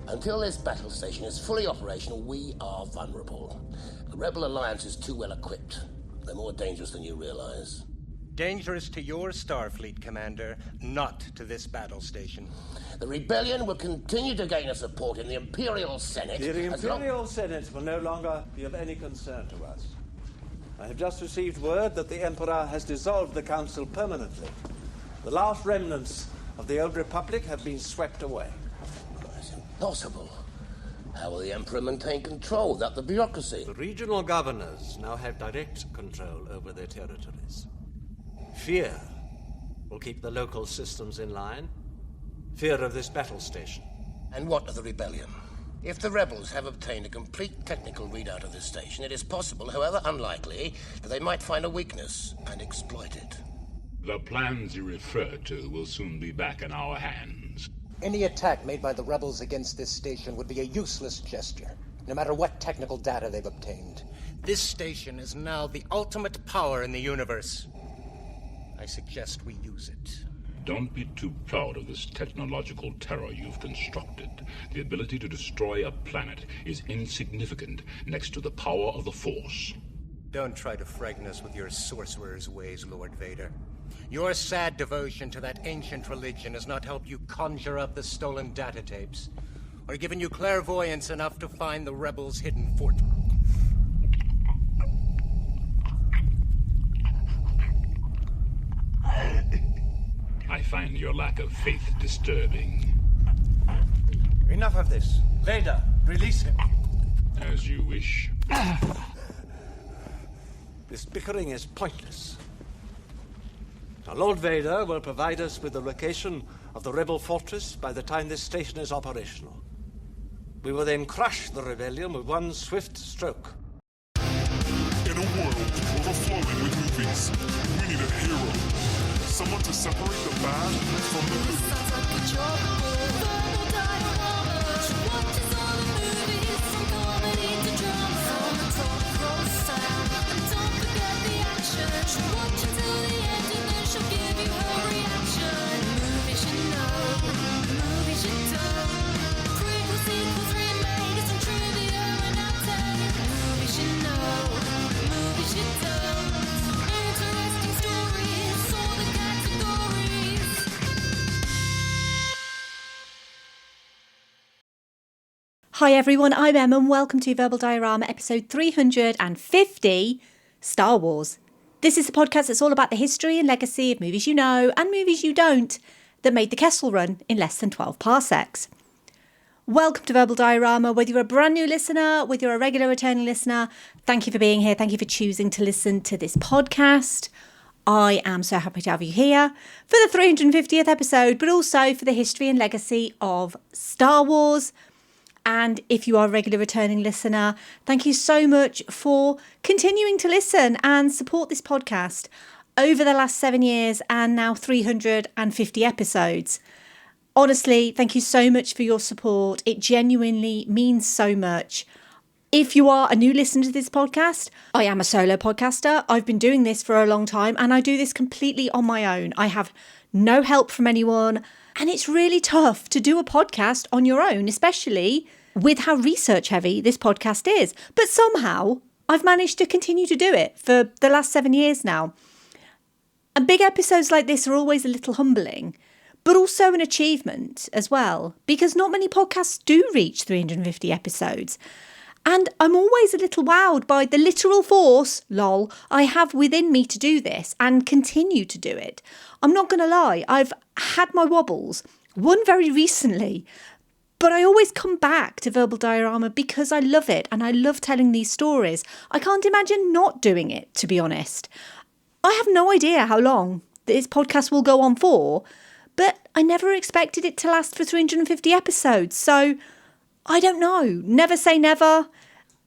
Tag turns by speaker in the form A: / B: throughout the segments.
A: Until this battle station is fully operational, we are vulnerable. The Rebel Alliance is too well equipped. They're more dangerous than you realize.
B: Dangerous to your Starfleet, Commander, not to this battle station.
A: The Rebellion will continue to gain us support in the Imperial Senate.
C: The Imperial Senate will no longer be of any concern to us. I have just received word that the Emperor has dissolved the Council permanently. The last remnants of the old Republic have been swept away.
A: It's impossible. How will the Emperor maintain control without the bureaucracy?
C: The regional governors now have direct control over their territories. Fear will keep the local systems in line. Fear of this battle station.
A: And what of the Rebellion? If the rebels have obtained a complete technical readout of this station, it is possible, however unlikely, that they might find a weakness and exploit it.
D: The plans you referred to will soon be back in our hands.
B: Any attack made by the rebels against this station would be a useless gesture, no matter what technical data they've obtained. This station is now the ultimate power in the universe. I suggest we use it.
D: Don't be too proud of this technological terror you've constructed. The ability to destroy a planet is insignificant next to the power of the Force.
B: Don't try to frighten us with your sorcerer's ways, Lord Vader. Your sad devotion to that ancient religion has not helped you conjure up the stolen data tapes, or given you clairvoyance enough to find the rebels' hidden fort.
D: I find your lack of faith disturbing.
C: Enough of this. Vader, release him.
D: As you wish.
C: This bickering is pointless. Now, Lord Vader will provide us with the location of the rebel fortress by the time this station is operational. We will then crush the rebellion with one swift stroke.
E: In a world overflowing with movies, we need a hero. Someone to separate the bad from the good.
F: Sounds like a job. Verbal dioramas. Watches all the movies from comedy to drama. From the top roll sound. And don't forget the action. She'll watch until the end and then she'll give you her reaction. Movies you know, movies you don't. Prequels, sequels, remakes, and trivia and outtakes. Movies you know, movies you don't. Interesting stories, all the categories.
G: Hi everyone, I'm Em and welcome to Verbal Diorama episode 350, Star Wars. This is a podcast that's all about the history and legacy of movies you know and movies you don't that made the Kessel Run in less than 12 parsecs. Welcome to Verbal Diorama, whether you're a brand new listener, whether you're a regular returning listener, thank you for being here, thank you for choosing to listen to this podcast. I am so happy to have you here for the 350th episode, but also for the history and legacy of Star Wars. And if you are a regular returning listener, thank you so much for continuing to listen and support this podcast over the last 7 years and now 350 episodes. Honestly, thank you so much for your support. It genuinely means so much. If you are a new listener to this podcast, I am a solo podcaster. I've been doing this for a long time and I do this completely on my own. I have no help from anyone. And it's really tough to do a podcast on your own, especially with how research heavy this podcast is. But somehow I've managed to continue to do it for the last 7 years now. And big episodes like this are always a little humbling, but also an achievement as well, because not many podcasts do reach 350 episodes. And I'm always a little wowed by the literal force, lol, I have within me to do this and continue to do it. I'm not going to lie, I've had my wobbles, one very recently, but I always come back to Verbal Diorama because I love it and I love telling these stories. I can't imagine not doing it, to be honest. I have no idea how long this podcast will go on for, but I never expected it to last for 350 episodes, so I don't know. Never say never.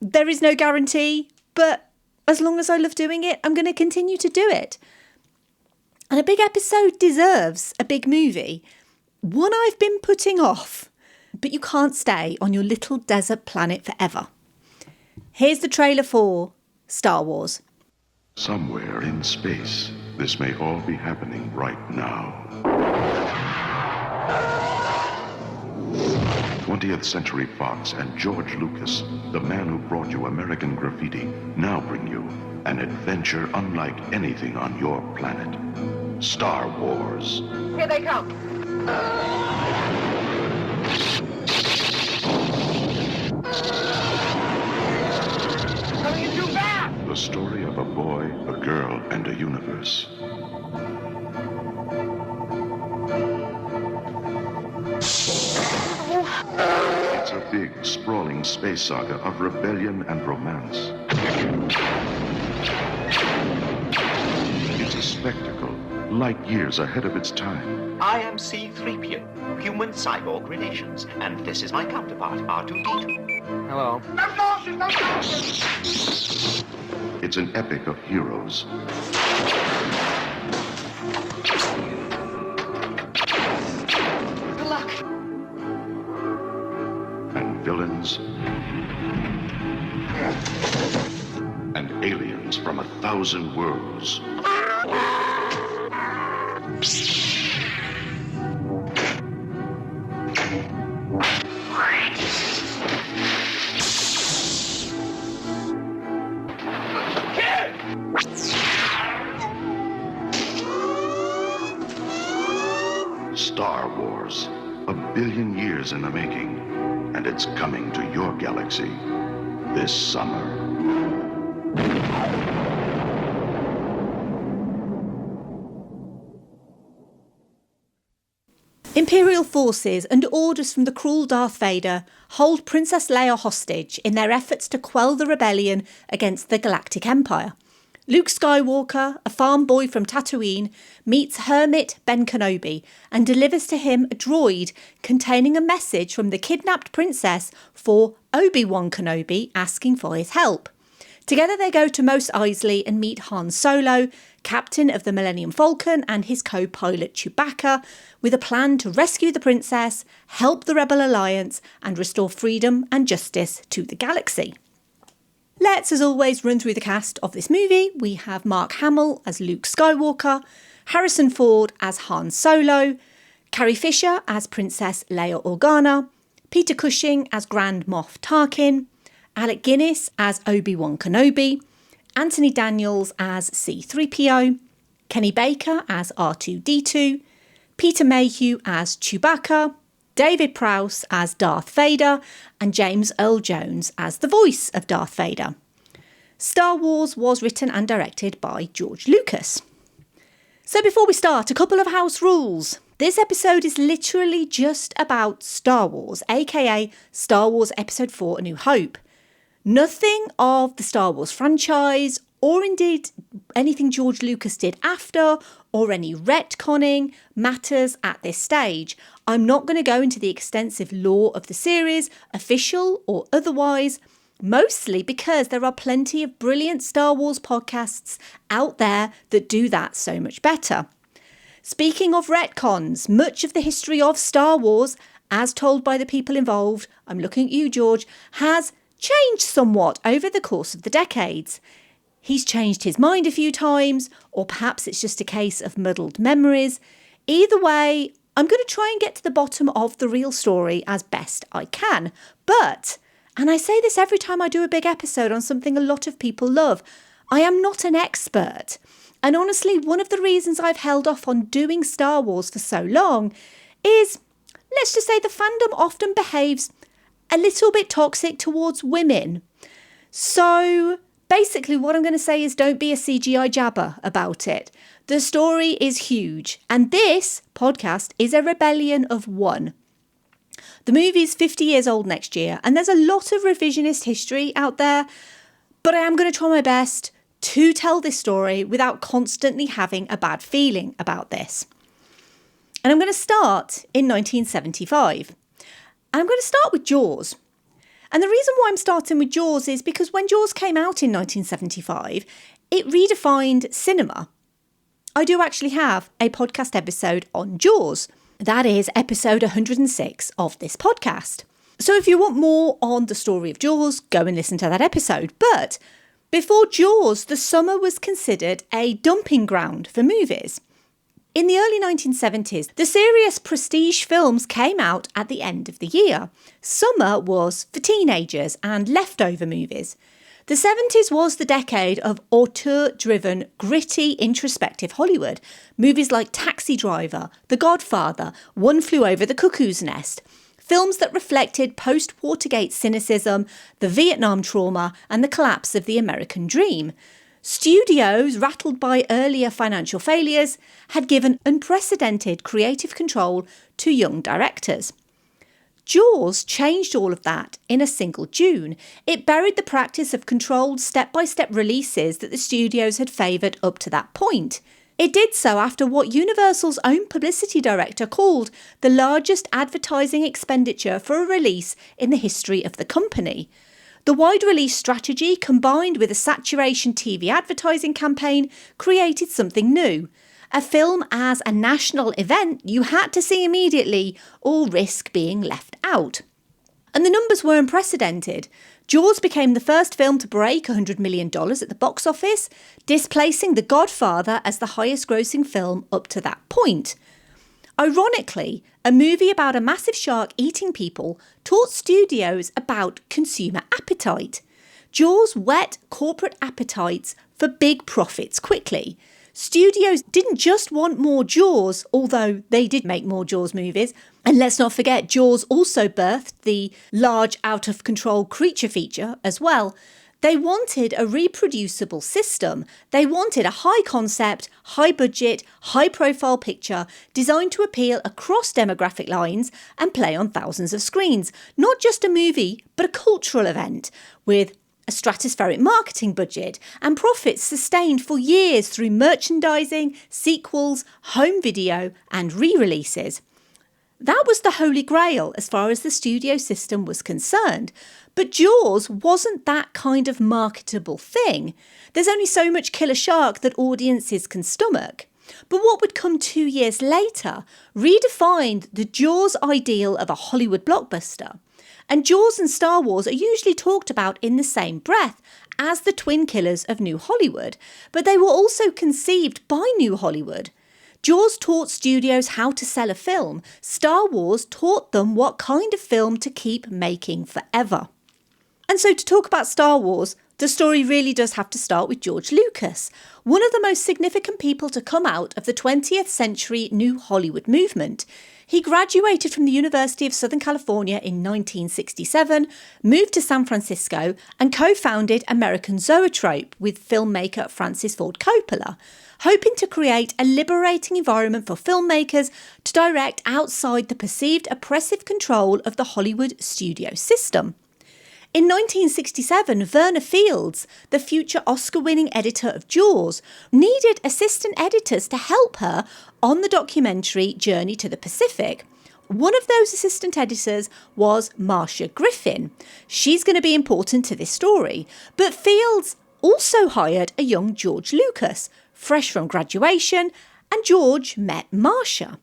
G: There is no guarantee, but as long as I love doing it, I'm going to continue to do it. And a big episode deserves a big movie. One I've been putting off, but you can't stay on your little desert planet forever. Here's the trailer for Star Wars.
H: Somewhere in space, this may all be happening right now. 20th Century Fox and George Lucas, the man who brought you American Graffiti, now bring you an adventure unlike anything on your planet. Star Wars.
I: Here they come. Coming in too fast!
H: The story of a boy, a girl, and a universe. It's a big, sprawling space saga of rebellion and romance. It's a spectacle, light years ahead of its time.
J: I am C-3PO, human cyborg relations, and this is my counterpart, R2-D2.
I: Hello. No sauces, no sauces!
H: It's an epic of heroes.
I: Good luck.
H: And villains. And aliens from 1,000 worlds. Star Wars, 1 billion years in the making, and it's coming to your galaxy this summer.
G: Imperial forces, under orders from the cruel Darth Vader, hold Princess Leia hostage in their efforts to quell the rebellion against the Galactic Empire. Luke Skywalker, a farm boy from Tatooine, meets Hermit Ben Kenobi and delivers to him a droid containing a message from the kidnapped princess for Obi-Wan Kenobi asking for his help. Together they go to Mos Eisley and meet Han Solo, captain of the Millennium Falcon, and his co-pilot Chewbacca, with a plan to rescue the princess, help the Rebel Alliance, and restore freedom and justice to the galaxy. Let's, as always, run through the cast of this movie. We have Mark Hamill as Luke Skywalker, Harrison Ford as Han Solo, Carrie Fisher as Princess Leia Organa, Peter Cushing as Grand Moff Tarkin, Alec Guinness as Obi-Wan Kenobi, Anthony Daniels as C-3PO, Kenny Baker as R2-D2, Peter Mayhew as Chewbacca, David Prowse as Darth Vader, and James Earl Jones as the voice of Darth Vader. Star Wars was written and directed by George Lucas. So before we start, a couple of house rules. This episode is literally just about Star Wars, aka Star Wars Episode 4 A New Hope. Nothing of the Star Wars franchise, or indeed anything George Lucas did after, or any retconning, matters at this stage. I'm not going to go into the extensive lore of the series, official or otherwise, mostly because there are plenty of brilliant Star Wars podcasts out there that do that so much better. Speaking of retcons, much of the history of Star Wars, as told by the people involved, I'm looking at you, George, has changed somewhat over the course of the decades. He's changed his mind a few times, or perhaps it's just a case of muddled memories. Either way, I'm going to try and get to the bottom of the real story as best I can. But, and I say this every time I do a big episode on something a lot of people love, I am not an expert. And honestly, one of the reasons I've held off on doing Star Wars for so long is, let's just say the fandom often behaves a little bit toxic towards women. So basically what I'm going to say is don't be a CGI jabber about it. The story is huge, and this podcast is a rebellion of one. The movie's 50 years old next year, and there's a lot of revisionist history out there, but I am going to try my best to tell this story without constantly having a bad feeling about this. And I'm going to start in 1975. And I'm going to start with Jaws. And the reason why I'm starting with Jaws is because when Jaws came out in 1975, it redefined cinema. I do actually have a podcast episode on Jaws. That is episode 106 of this podcast. So if you want more on the story of Jaws, go and listen to that episode. But before Jaws, the summer was considered a dumping ground for movies. In the early 1970s, the serious prestige films came out at the end of the year. Summer was for teenagers and leftover movies. The 70s was the decade of auteur-driven, gritty, introspective Hollywood. Movies like Taxi Driver, The Godfather, One Flew Over the Cuckoo's Nest. Films that reflected post-Watergate cynicism, the Vietnam trauma, and the collapse of the American dream. Studios, rattled by earlier financial failures, had given unprecedented creative control to young directors. Jaws changed all of that in a single June. It buried the practice of controlled step-by-step releases that the studios had favoured up to that point. It did so after what Universal's own publicity director called the largest advertising expenditure for a release in the history of the company. The wide release strategy, combined with a saturation TV advertising campaign, created something new. A film as a national event you had to see immediately or risk being left out. And the numbers were unprecedented. Jaws became the first film to break $100 million at the box office, displacing The Godfather as the highest grossing film up to that point. Ironically, a movie about a massive shark eating people taught studios about consumer appetite. Jaws whet corporate appetites for big profits quickly. Studios didn't just want more Jaws, although they did make more Jaws movies. And let's not forget, Jaws also birthed the large out-of-control creature feature as well. They wanted a reproducible system. They wanted a high-concept, high-budget, high-profile picture designed to appeal across demographic lines and play on thousands of screens. Not just a movie, but a cultural event with a stratospheric marketing budget and profits sustained for years through merchandising, sequels, home video and re-releases. That was the holy grail as far as the studio system was concerned. But Jaws wasn't that kind of marketable thing. There's only so much killer shark that audiences can stomach. But what would come 2 years later redefined the Jaws ideal of a Hollywood blockbuster. And Jaws and Star Wars are usually talked about in the same breath as the twin killers of New Hollywood, but they were also conceived by New Hollywood. Jaws taught studios how to sell a film. Star Wars taught them what kind of film to keep making forever. And so to talk about Star Wars, the story really does have to start with George Lucas, one of the most significant people to come out of the 20th century New Hollywood movement. He graduated from the University of Southern California in 1967, moved to San Francisco, and co-founded American Zoetrope with filmmaker Francis Ford Coppola, hoping to create a liberating environment for filmmakers to direct outside the perceived oppressive control of the Hollywood studio system. In 1967, Verna Fields, the future Oscar-winning editor of Jaws, needed assistant editors to help her on the documentary Journey to the Pacific. One of those assistant editors was Marcia Griffin. She's going to be important to this story. But Fields also hired a young George Lucas, fresh from graduation, and George met Marcia.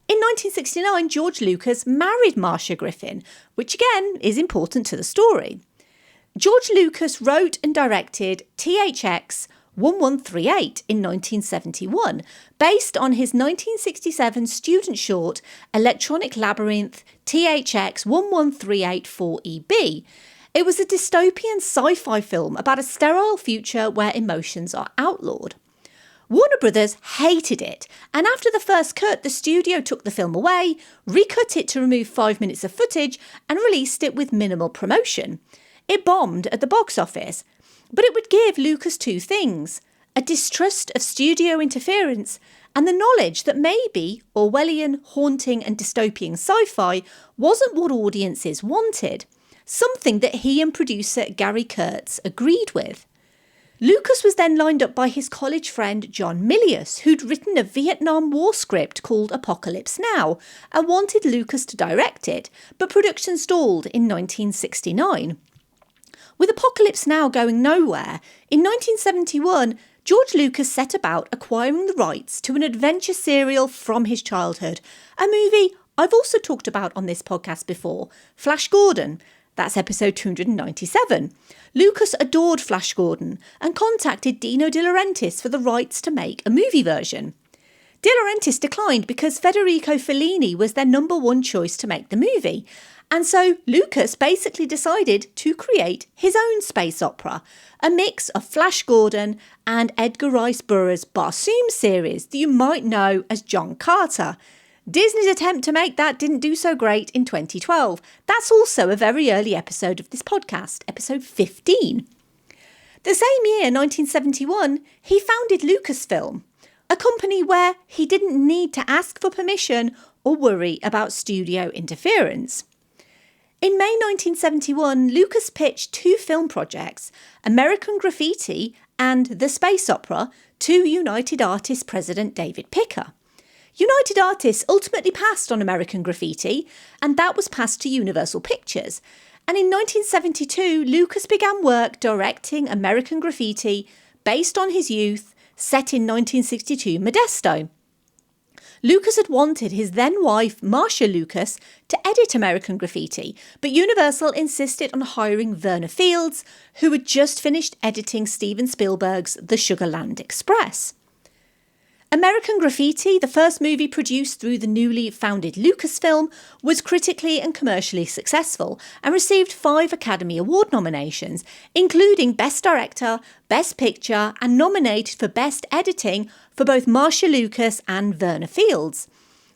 G: In 1969, George Lucas married Marcia Griffin, which again is important to the story. George Lucas wrote and directed THX 1138 in 1971, based on his 1967 student short Electronic Labyrinth THX 1138 4EB. It was a dystopian sci-fi film about a sterile future where emotions are outlawed. Warner Brothers hated it, and after the first cut, the studio took the film away, recut it to remove 5 minutes of footage, and released it with minimal promotion. It bombed at the box office, but it would give Lucas two things: a distrust of studio interference and the knowledge that maybe Orwellian, haunting and dystopian sci-fi wasn't what audiences wanted, something that he and producer Gary Kurtz agreed with. Lucas was then lined up by his college friend John Milius, who'd written a Vietnam War script called Apocalypse Now and wanted Lucas to direct it, but production stalled in 1969. With Apocalypse Now going nowhere, in 1971, George Lucas set about acquiring the rights to an adventure serial from his childhood, a movie I've also talked about on this podcast before, Flash Gordon. That's episode 297. Lucas adored Flash Gordon and contacted Dino De Laurentiis for the rights to make a movie version. De Laurentiis declined because Federico Fellini was their number one choice to make the movie. And so Lucas basically decided to create his own space opera, a mix of Flash Gordon and Edgar Rice Burroughs' Barsoom series that you might know as John Carter. Disney's attempt to make that didn't do so great in 2012. That's also a very early episode of this podcast, episode 15. The same year, 1971, he founded Lucasfilm, a company where he didn't need to ask for permission or worry about studio interference. In May 1971, Lucas pitched two film projects, American Graffiti and The Space Opera, to United Artists president David Picker. United Artists ultimately passed on American Graffiti, and that was passed to Universal Pictures. And in 1972, Lucas began work directing American Graffiti based on his youth, set in 1962 Modesto. Lucas had wanted his then wife, Marcia Lucas, to edit American Graffiti, but Universal insisted on hiring Verna Fields, who had just finished editing Steven Spielberg's The Sugarland Express. American Graffiti, the first movie produced through the newly founded Lucasfilm, was critically and commercially successful and received 5 Academy Award nominations, including Best Director, Best Picture, and nominated for Best Editing for both Marcia Lucas and Verna Fields.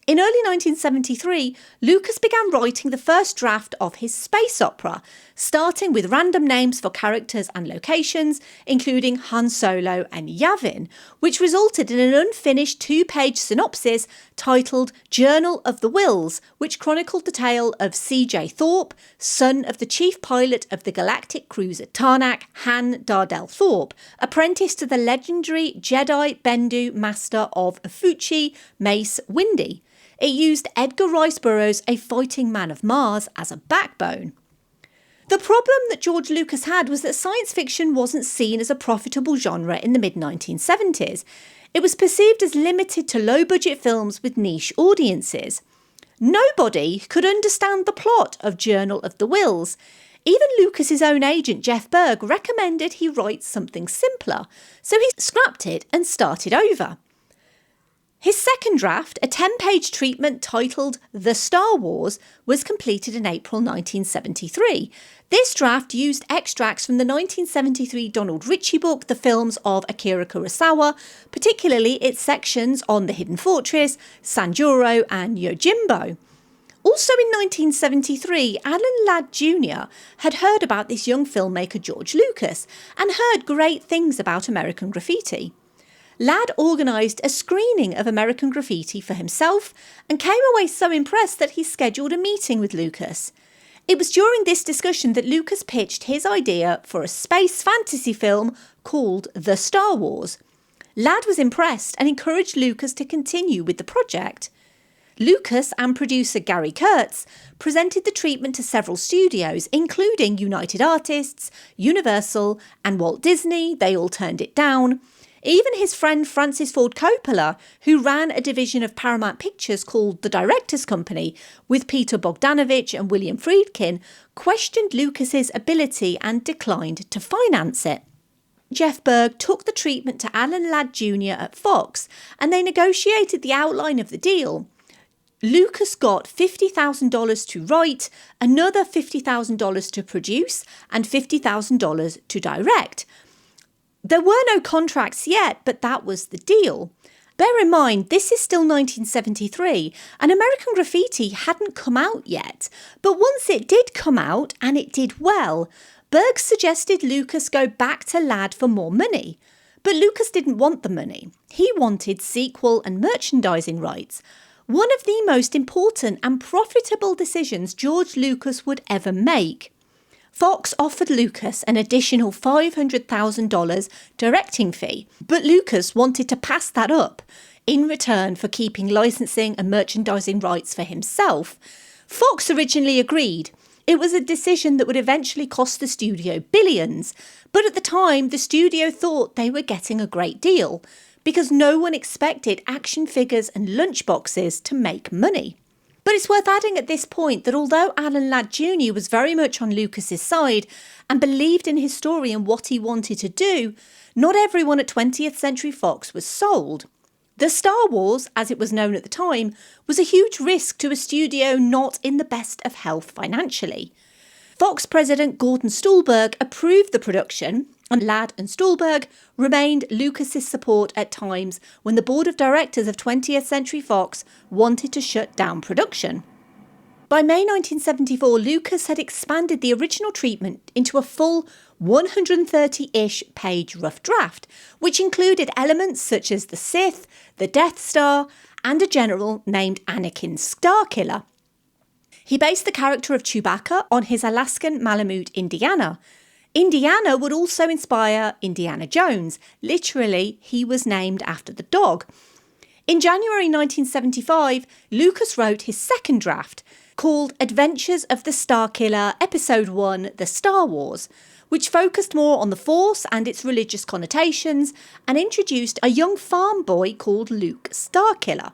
G: In early 1973, Lucas began writing the first draft of his space opera, starting with random names for characters and locations, including Han Solo and Yavin, which resulted in an unfinished 2-page synopsis titled Journal of the Wills, which chronicled the tale of C.J. Thorpe, son of the chief pilot of the galactic cruiser Tarnak, Han Dardell Thorpe, apprentice to the legendary Jedi Bendu master of Fuchi, Mace Windy. It used Edgar Rice Burroughs' A Fighting Man of Mars as a backbone. The problem that George Lucas had was that science fiction wasn't seen as a profitable genre in the mid-1970s. It was perceived as limited to low-budget films with niche audiences. Nobody could understand the plot of Journal of the Wills. Even Lucas's own agent, Jeff Berg, recommended he write something simpler, so he scrapped it and started over. His second draft, a 10-page treatment titled The Star Wars, was completed in April 1973. This draft used extracts from the 1973 Donald Ritchie book, The Films of Akira Kurosawa, particularly its sections on The Hidden Fortress, Sanjuro and Yojimbo. Also in 1973, Alan Ladd Jr. had heard about this young filmmaker George Lucas and heard great things about American Graffiti. Ladd organised a screening of American Graffiti for himself and came away so impressed that he scheduled a meeting with Lucas. It was during this discussion that Lucas pitched his idea for a space fantasy film called The Star Wars. Ladd was impressed and encouraged Lucas to continue with the project. Lucas and producer Gary Kurtz presented the treatment to several studios, including United Artists, Universal, and Walt Disney. They all turned it down. Even his friend Francis Ford Coppola, who ran a division of Paramount Pictures called the Directors Company with Peter Bogdanovich and William Friedkin, questioned Lucas's ability and declined to finance it. Jeff Berg took the treatment to Alan Ladd Jr. at Fox, and they negotiated the outline of the deal. Lucas got $50,000 to write, another $50,000 to produce, and $50,000 to direct. There were no contracts yet, but that was the deal. Bear in mind, this is still 1973, and American Graffiti hadn't come out yet. But once it did come out, and it did well, Berg suggested Lucas go back to Ladd for more money. But Lucas didn't want the money. He wanted sequel and merchandising rights. One of the most important and profitable decisions George Lucas would ever make. Fox offered Lucas an additional $500,000 directing fee, but Lucas wanted to pass that up in return for keeping licensing and merchandising rights for himself. Fox originally agreed. It was a decision that would eventually cost the studio billions, but at the time the studio thought they were getting a great deal because no one expected action figures and lunchboxes to make money. But it's worth adding at this point that although Alan Ladd Jr. was very much on Lucas's side and believed in his story and what he wanted to do, not everyone at 20th Century Fox was sold. The Star Wars, as it was known at the time, was a huge risk to a studio not in the best of health financially. Fox president Gordon Stolberg approved the production, and Ladd and Stolberg remained Lucas's support at times when the board of directors of 20th Century Fox wanted to shut down production. By May 1974, Lucas had expanded the original treatment into a full 130-ish page rough draft, which included elements such as the Sith, the Death Star, and a general named Anakin Starkiller. He based the character of Chewbacca on his Alaskan Malamute Indiana. Indiana would also inspire Indiana Jones. Literally, he was named after the dog. In January 1975, Lucas wrote his second draft, called Adventures of the Starkiller Episode 1, The Star Wars, which focused more on the Force and its religious connotations and introduced a young farm boy called Luke Starkiller.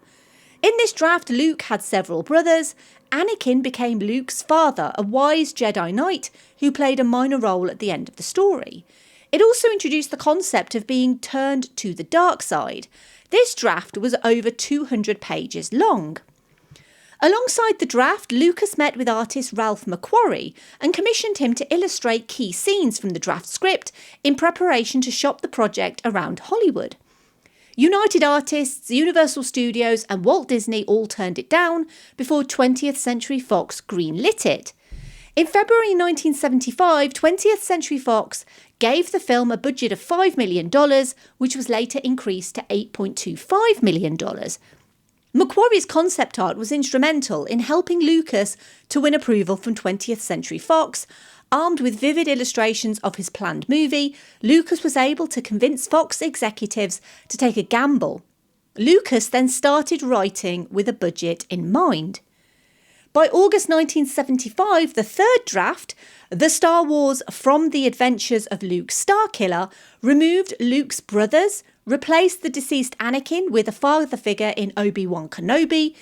G: In this draft, Luke had several brothers. Anakin became Luke's father, a wise Jedi Knight who played a minor role at the end of the story. It also introduced the concept of being turned to the dark side. This draft was over 200 pages long. Alongside the draft, Lucas met with artist Ralph McQuarrie and commissioned him to illustrate key scenes from the draft script in preparation to shop the project around Hollywood. United Artists, Universal Studios and Walt Disney all turned it down before 20th Century Fox greenlit it. In February 1975, 20th Century Fox gave the film a budget of $5 million, which was later increased to $8.25 million. McQuarrie's concept art was instrumental in helping Lucas to win approval from 20th Century Fox. Armed with vivid illustrations of his planned movie, Lucas was able to convince Fox executives to take a gamble. Lucas then started writing with a budget in mind. By August 1975, the third draft, The Star Wars From the Adventures of Luke Starkiller, removed Luke's brothers, replaced the deceased Anakin with a father figure in Obi-Wan Kenobi.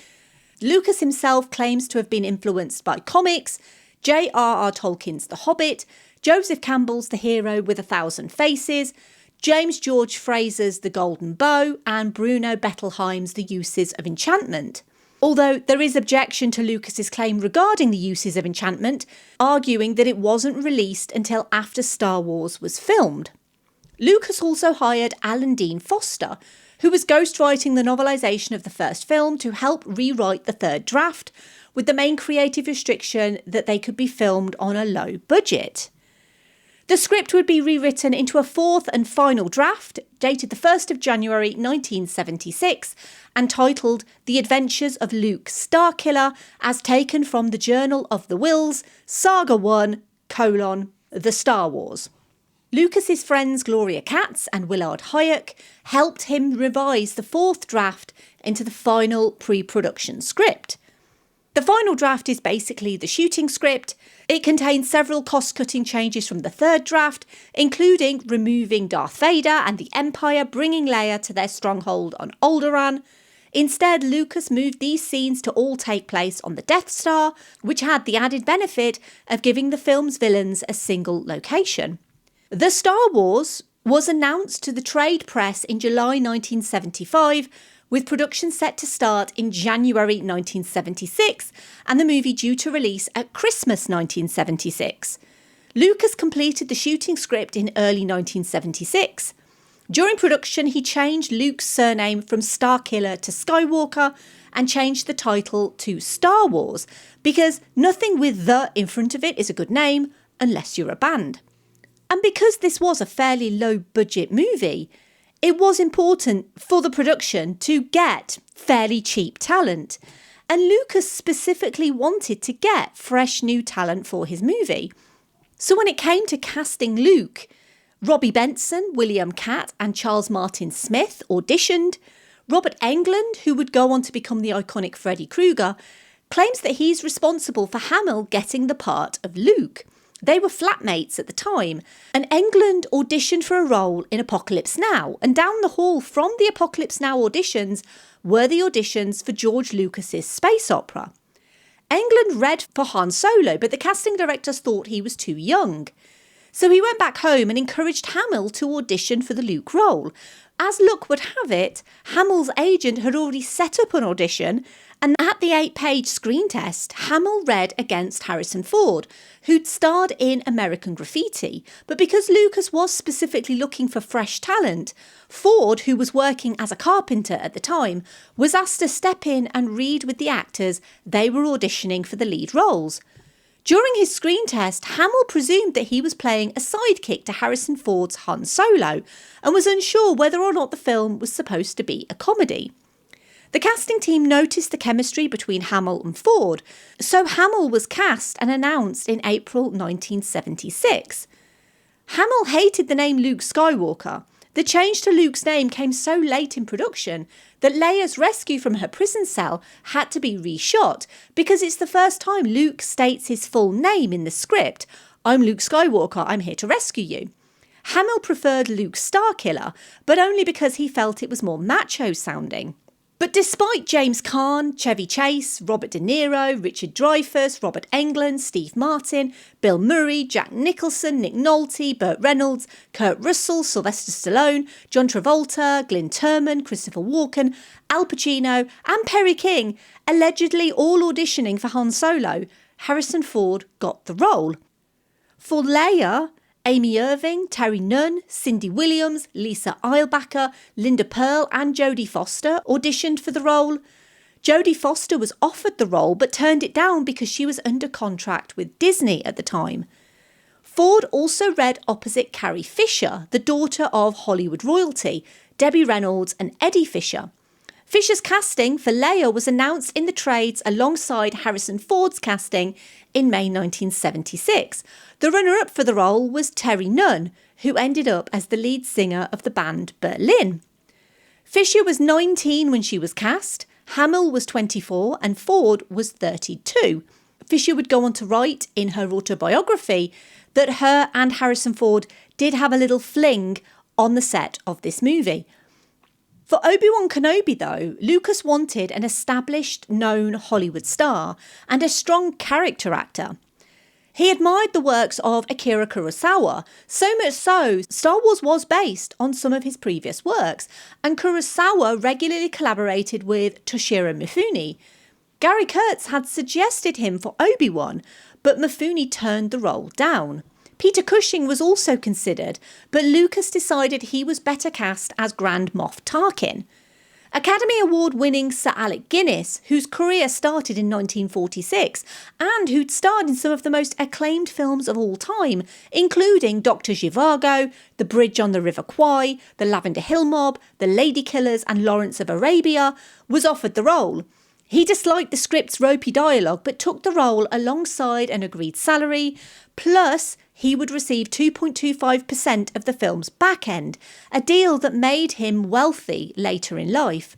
G: Lucas himself claims to have been influenced by comics, J.R.R. Tolkien's The Hobbit, Joseph Campbell's The Hero with 1,000 Faces, James George Fraser's The Golden Bow, and Bruno Bettelheim's The Uses of Enchantment. Although there is objection to Lucas's claim regarding the uses of enchantment, arguing that it wasn't released until after Star Wars was filmed. Lucas also hired Alan Dean Foster, who was ghostwriting the novelisation of the first film, to help rewrite the third draft, with the main creative restriction that they could be filmed on a low budget. The script would be rewritten into a fourth and final draft, dated the 1st of January 1976, and titled The Adventures of Luke Starkiller, as taken from the Journal of the Whills, Saga 1, The Star Wars. Lucas's friends Gloria Katz and Willard Hayek helped him revise the fourth draft into the final pre-production script. The final draft is basically the shooting script. It contains several cost-cutting changes from the third draft, including removing Darth Vader and the Empire, bringing Leia to their stronghold on Alderaan. Instead, Lucas moved these scenes to all take place on the Death Star, which had the added benefit of giving the film's villains a single location. The Star Wars was announced to the trade press in July 1975, with production set to start in January 1976 and the movie due to release at Christmas 1976. Lucas completed the shooting script in early 1976. During production, he changed Luke's surname from Starkiller to Skywalker and changed the title to Star Wars, because nothing with "the" in front of it is a good name unless you're a band. And because this was a fairly low-budget movie, it was important for the production to get fairly cheap talent. And Lucas specifically wanted to get fresh new talent for his movie. So when it came to casting Luke, Robbie Benson, William Catt and Charles Martin Smith auditioned. Robert Englund, who would go on to become the iconic Freddy Krueger, claims that he's responsible for Hamill getting the part of Luke. They were flatmates at the time, and Englund auditioned for a role in Apocalypse Now, and down the hall from the Apocalypse Now auditions were the auditions for George Lucas's space opera. Englund read for Han Solo, but the casting directors thought he was too young. So he went back home and encouraged Hamill to audition for the Luke role. As luck would have it, Hamill's agent had already set up an audition, and at the 8-page screen test, Hamill read against Harrison Ford, who'd starred in American Graffiti. But because Lucas was specifically looking for fresh talent, Ford, who was working as a carpenter at the time, was asked to step in and read with the actors they were auditioning for the lead roles. During his screen test, Hamill presumed that he was playing a sidekick to Harrison Ford's Han Solo and was unsure whether or not the film was supposed to be a comedy. The casting team noticed the chemistry between Hamill and Ford, so Hamill was cast and announced in April 1976. Hamill hated the name Luke Skywalker. The change to Luke's name came so late in production that Leia's rescue from her prison cell had to be reshot because it's the first time Luke states his full name in the script. I'm Luke Skywalker, I'm here to rescue you. Hamill preferred Luke Starkiller, but only because he felt it was more macho sounding. But despite James Caan, Chevy Chase, Robert De Niro, Richard Dreyfuss, Robert Englund, Steve Martin, Bill Murray, Jack Nicholson, Nick Nolte, Burt Reynolds, Kurt Russell, Sylvester Stallone, John Travolta, Glyn Turman, Christopher Walken, Al Pacino and Perry King allegedly all auditioning for Han Solo, Harrison Ford got the role. For Leia, Amy Irving, Terry Nunn, Cindy Williams, Lisa Eilbacher, Linda Pearl and Jodie Foster auditioned for the role. Jodie Foster was offered the role but turned it down because she was under contract with Disney at the time. Ford also read opposite Carrie Fisher, the daughter of Hollywood royalty, Debbie Reynolds and Eddie Fisher. Fisher's casting for Leia was announced in the trades alongside Harrison Ford's casting in May 1976. The runner-up for the role was Terry Nunn, who ended up as the lead singer of the band Berlin. Fisher was 19 when she was cast, Hamill was 24 and Ford was 32. Fisher would go on to write in her autobiography that her and Harrison Ford did have a little fling on the set of this movie. For Obi-Wan Kenobi, though, Lucas wanted an established, known Hollywood star and a strong character actor. He admired the works of Akira Kurosawa, so much so Star Wars was based on some of his previous works, and Kurosawa regularly collaborated with Toshiro Mifune. Gary Kurtz had suggested him for Obi-Wan, but Mifune turned the role down. Peter Cushing was also considered, but Lucas decided he was better cast as Grand Moff Tarkin. Academy Award-winning Sir Alec Guinness, whose career started in 1946 and who'd starred in some of the most acclaimed films of all time, including Dr. Zhivago, The Bridge on the River Kwai, The Lavender Hill Mob, The Lady Killers and Lawrence of Arabia, was offered the role. He disliked the script's ropey dialogue but took the role alongside an agreed salary, plus he would receive 2.25% of the film's back end, a deal that made him wealthy later in life.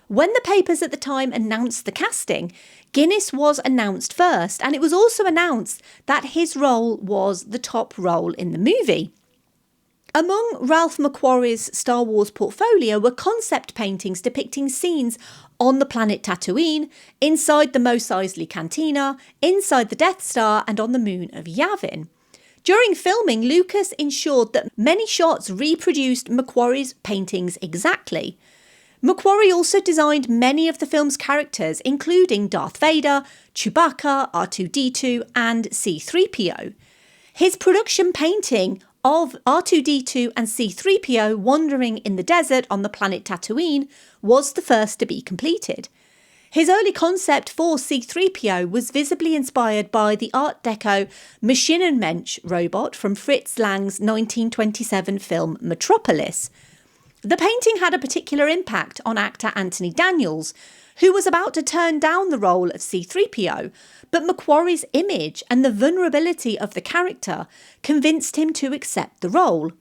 G: When the papers at the time announced the casting, Guinness was announced first, and it was also announced that his role was the top role in the movie. Among Ralph McQuarrie's Star Wars portfolio were concept paintings depicting scenes on the planet Tatooine, inside the Mos Eisley Cantina, inside the Death Star and on the moon of Yavin. During filming, Lucas ensured that many shots reproduced McQuarrie's paintings exactly. McQuarrie also designed many of the film's characters, including Darth Vader, Chewbacca, R2-D2 and C-3PO. His production painting of R2-D2 and C-3PO wandering in the desert on the planet Tatooine was the first to be completed. His early concept for C-3PO was visibly inspired by the Art Deco Maschinenmensch robot from Fritz Lang's 1927 film Metropolis. The painting had a particular impact on actor Anthony Daniels, who was about to turn down the role of C-3PO, but McQuarrie's image and the vulnerability of the character convinced him to accept the role.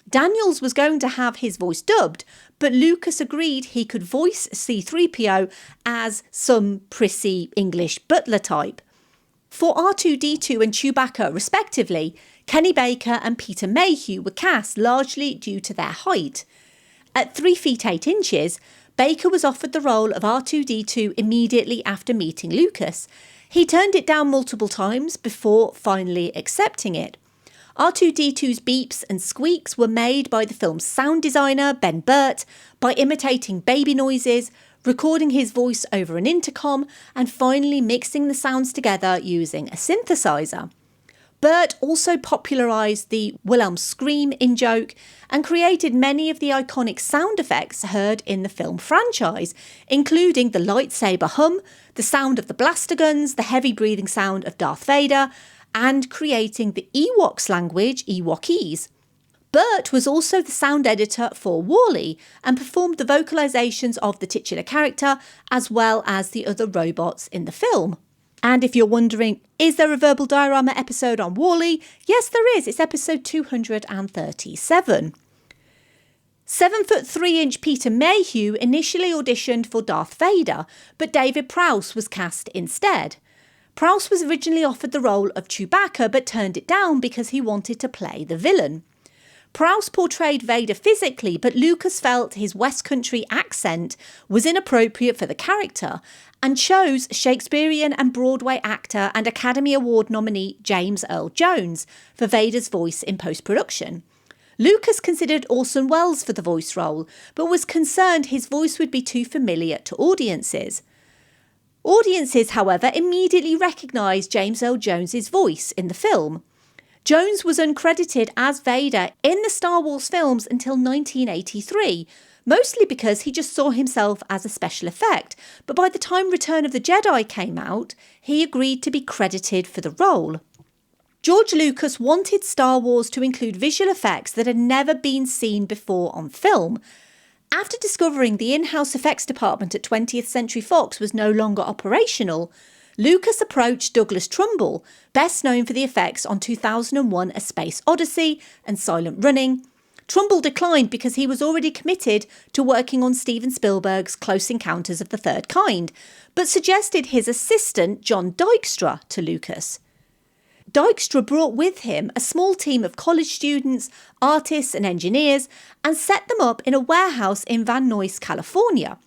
G: Daniels was going to have his voice dubbed, but Lucas agreed he could voice C-3PO as some prissy English butler type. For R2-D2 and Chewbacca respectively, Kenny Baker and Peter Mayhew were cast largely due to their height. At 3 feet 8 inches, Baker was offered the role of R2-D2 immediately after meeting Lucas. He turned it down multiple times before finally accepting it. R2-D2's beeps and squeaks were made by the film's sound designer, Ben Burt, by imitating baby noises, recording his voice over an intercom, and finally mixing the sounds together using a synthesizer. Burt also popularised the Wilhelm scream in-joke and created many of the iconic sound effects heard in the film franchise, including the lightsaber hum, the sound of the blaster guns, the heavy breathing sound of Darth Vader, and creating the Ewoks language, Ewokese. Burt was also the sound editor for WALL-E and performed the vocalisations of the titular character as well as the other robots in the film. And if you're wondering, is there a verbal diorama episode on WALL-E? Yes, there is. It's episode 237. 7'3" Peter Mayhew initially auditioned for Darth Vader, but David Prowse was cast instead. Prowse was originally offered the role of Chewbacca but turned it down because he wanted to play the villain. Prowse portrayed Vader physically, but Lucas felt his West Country accent was inappropriate for the character and chose Shakespearean and Broadway actor and Academy Award nominee James Earl Jones for Vader's voice in post-production. Lucas considered Orson Welles for the voice role, but was concerned his voice would be too familiar to audiences. Audiences, however, immediately recognised James Earl Jones's voice in the film. Jones was uncredited as Vader in the Star Wars films until 1983, mostly because he just saw himself as a special effect, but by the time Return of the Jedi came out, he agreed to be credited for the role. George Lucas wanted Star Wars to include visual effects that had never been seen before on film. After discovering the in-house effects department at 20th Century Fox was no longer operational, Lucas approached Douglas Trumbull, best known for the effects on 2001 A Space Odyssey and Silent Running. Trumbull declined because he was already committed to working on Steven Spielberg's Close Encounters of the Third Kind, but suggested his assistant John Dykstra to Lucas. Dykstra brought with him a small team of college students, artists and engineers and set them up in a warehouse in Van Nuys, California.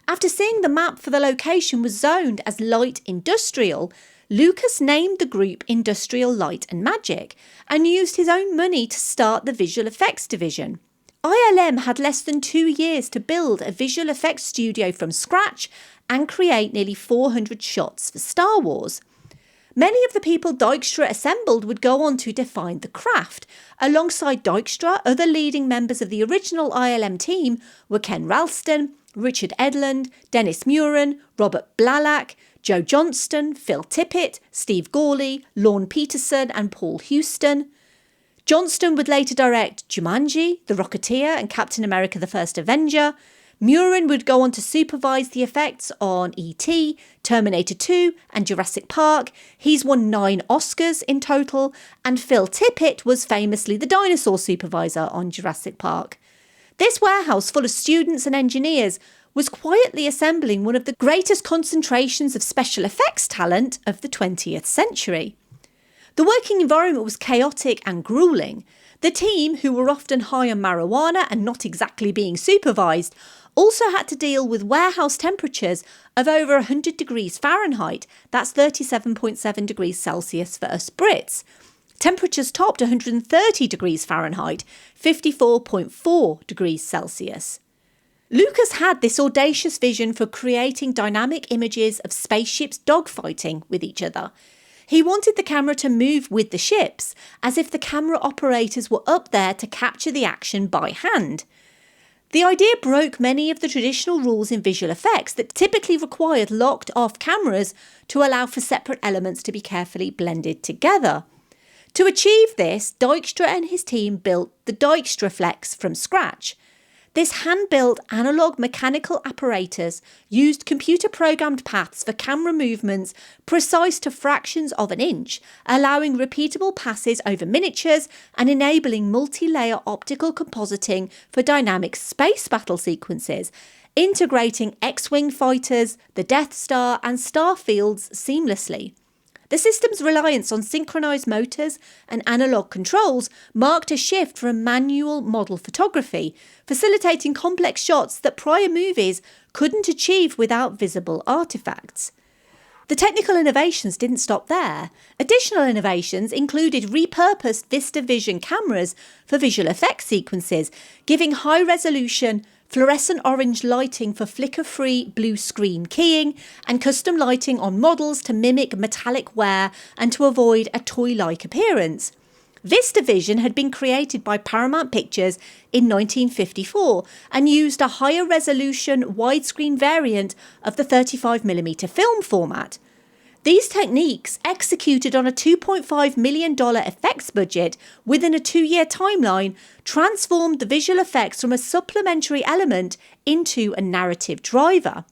G: After seeing the map for the location was zoned as light industrial, Lucas named the group Industrial Light and Magic and used his own money to start the visual effects division. ILM had less than 2 years to build a visual effects studio from scratch and create nearly 400 shots for Star Wars. Many of the people Dykstra assembled would go on to define the craft. Alongside Dykstra, other leading members of the original ILM team were Ken Ralston, Richard Edlund, Dennis Muren, Robert Blalak, Joe Johnston, Phil Tippett, Steve Gawley, Lorne Peterson and Paul Houston. Johnston would later direct Jumanji, The Rocketeer and Captain America the First Avenger. Muren would go on to supervise the effects on E.T., Terminator 2 and Jurassic Park. He's won 9 Oscars in total, and Phil Tippett was famously the dinosaur supervisor on Jurassic Park. This warehouse full of students and engineers was quietly assembling one of the greatest concentrations of special effects talent of the 20th century. The working environment was chaotic and gruelling. The team, who were often high on marijuana and not exactly being supervised, also had to deal with warehouse temperatures of over 100 degrees Fahrenheit, that's 37.7 degrees Celsius for us Brits. Temperatures topped 130 degrees Fahrenheit, 54.4 degrees Celsius. Lucas had this audacious vision for creating dynamic images of spaceships dogfighting with each other. He wanted the camera to move with the ships, as if the camera operators were up there to capture the action by hand. The idea broke many of the traditional rules in visual effects that typically required locked-off cameras to allow for separate elements to be carefully blended together. To achieve this, Dykstra and his team built the Dykstra Flex from scratch. This hand-built analog mechanical apparatus used computer-programmed paths for camera movements precise to fractions of an inch, allowing repeatable passes over miniatures and enabling multi-layer optical compositing for dynamic space battle sequences, integrating X-Wing fighters, the Death Star and starfields seamlessly. The system's reliance on synchronised motors and analogue controls marked a shift from manual model photography, facilitating complex shots that prior movies couldn't achieve without visible artefacts. The technical innovations didn't stop there. Additional innovations included repurposed VistaVision cameras for visual effects sequences, giving high-resolution fluorescent orange lighting for flicker-free blue screen keying, and custom lighting on models to mimic metallic wear and to avoid a toy-like appearance. VistaVision had been created by Paramount Pictures in 1954 and used a higher resolution widescreen variant of the 35mm film format. These techniques, executed on a $2.5 million effects budget within a 2-year timeline, transformed the visual effects from a supplementary element into a narrative driver.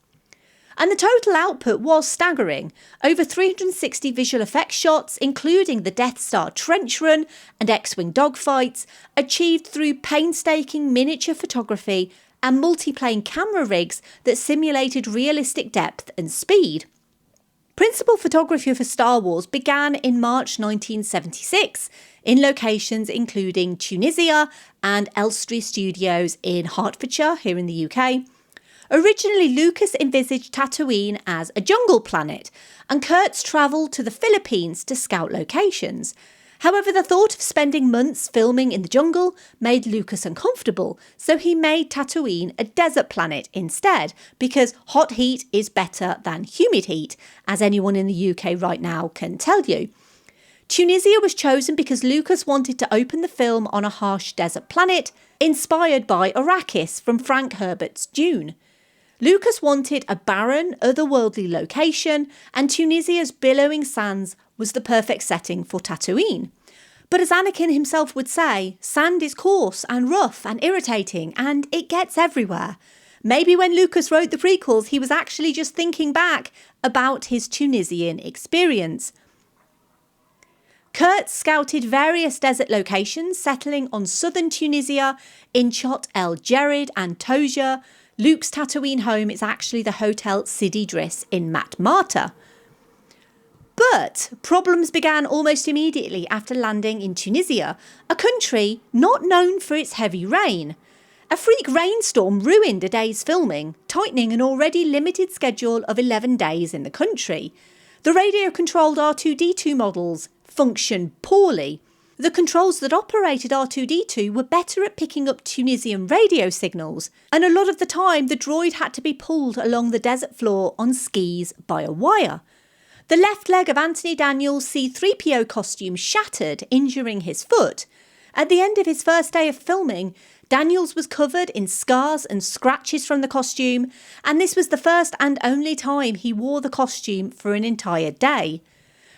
G: And the total output was staggering. Over 360 visual effects shots, including the Death Star trench run and X-Wing dogfights, achieved through painstaking miniature photography and multiplane camera rigs that simulated realistic depth and speed. Principal photography for Star Wars began in March 1976 in locations including Tunisia and Elstree Studios in Hertfordshire, here in the UK. Originally, Lucas envisaged Tatooine as a jungle planet, and Kurtz travelled to the Philippines to scout locations. However, the thought of spending months filming in the jungle made Lucas uncomfortable, so he made Tatooine a desert planet instead, because hot heat is better than humid heat, as anyone in the UK right now can tell you. Tunisia was chosen because Lucas wanted to open the film on a harsh desert planet, inspired by Arrakis from Frank Herbert's Dune. Lucas wanted a barren, otherworldly location, and Tunisia's billowing sands was the perfect setting for Tatooine. But as Anakin himself would say, sand is coarse and rough and irritating, and it gets everywhere. Maybe when Lucas wrote the prequels, he was actually just thinking back about his Tunisian experience. Kurtz scouted various desert locations, settling on southern Tunisia in Chott el Djerid and Tozeur. Luke's Tatooine home is actually the Hotel Sidi Driss in Matmata. But problems began almost immediately after landing in Tunisia, a country not known for its heavy rain. A freak rainstorm ruined a day's filming, tightening an already limited schedule of 11 days in the country. The radio-controlled R2-D2 models functioned poorly. The controls that operated R2-D2 were better at picking up Tunisian radio signals, and a lot of the time the droid had to be pulled along the desert floor on skis by a wire. The left leg of Anthony Daniels' C-3PO costume shattered, injuring his foot. At the end of his first day of filming, Daniels was covered in scars and scratches from the costume, and this was the first and only time he wore the costume for an entire day.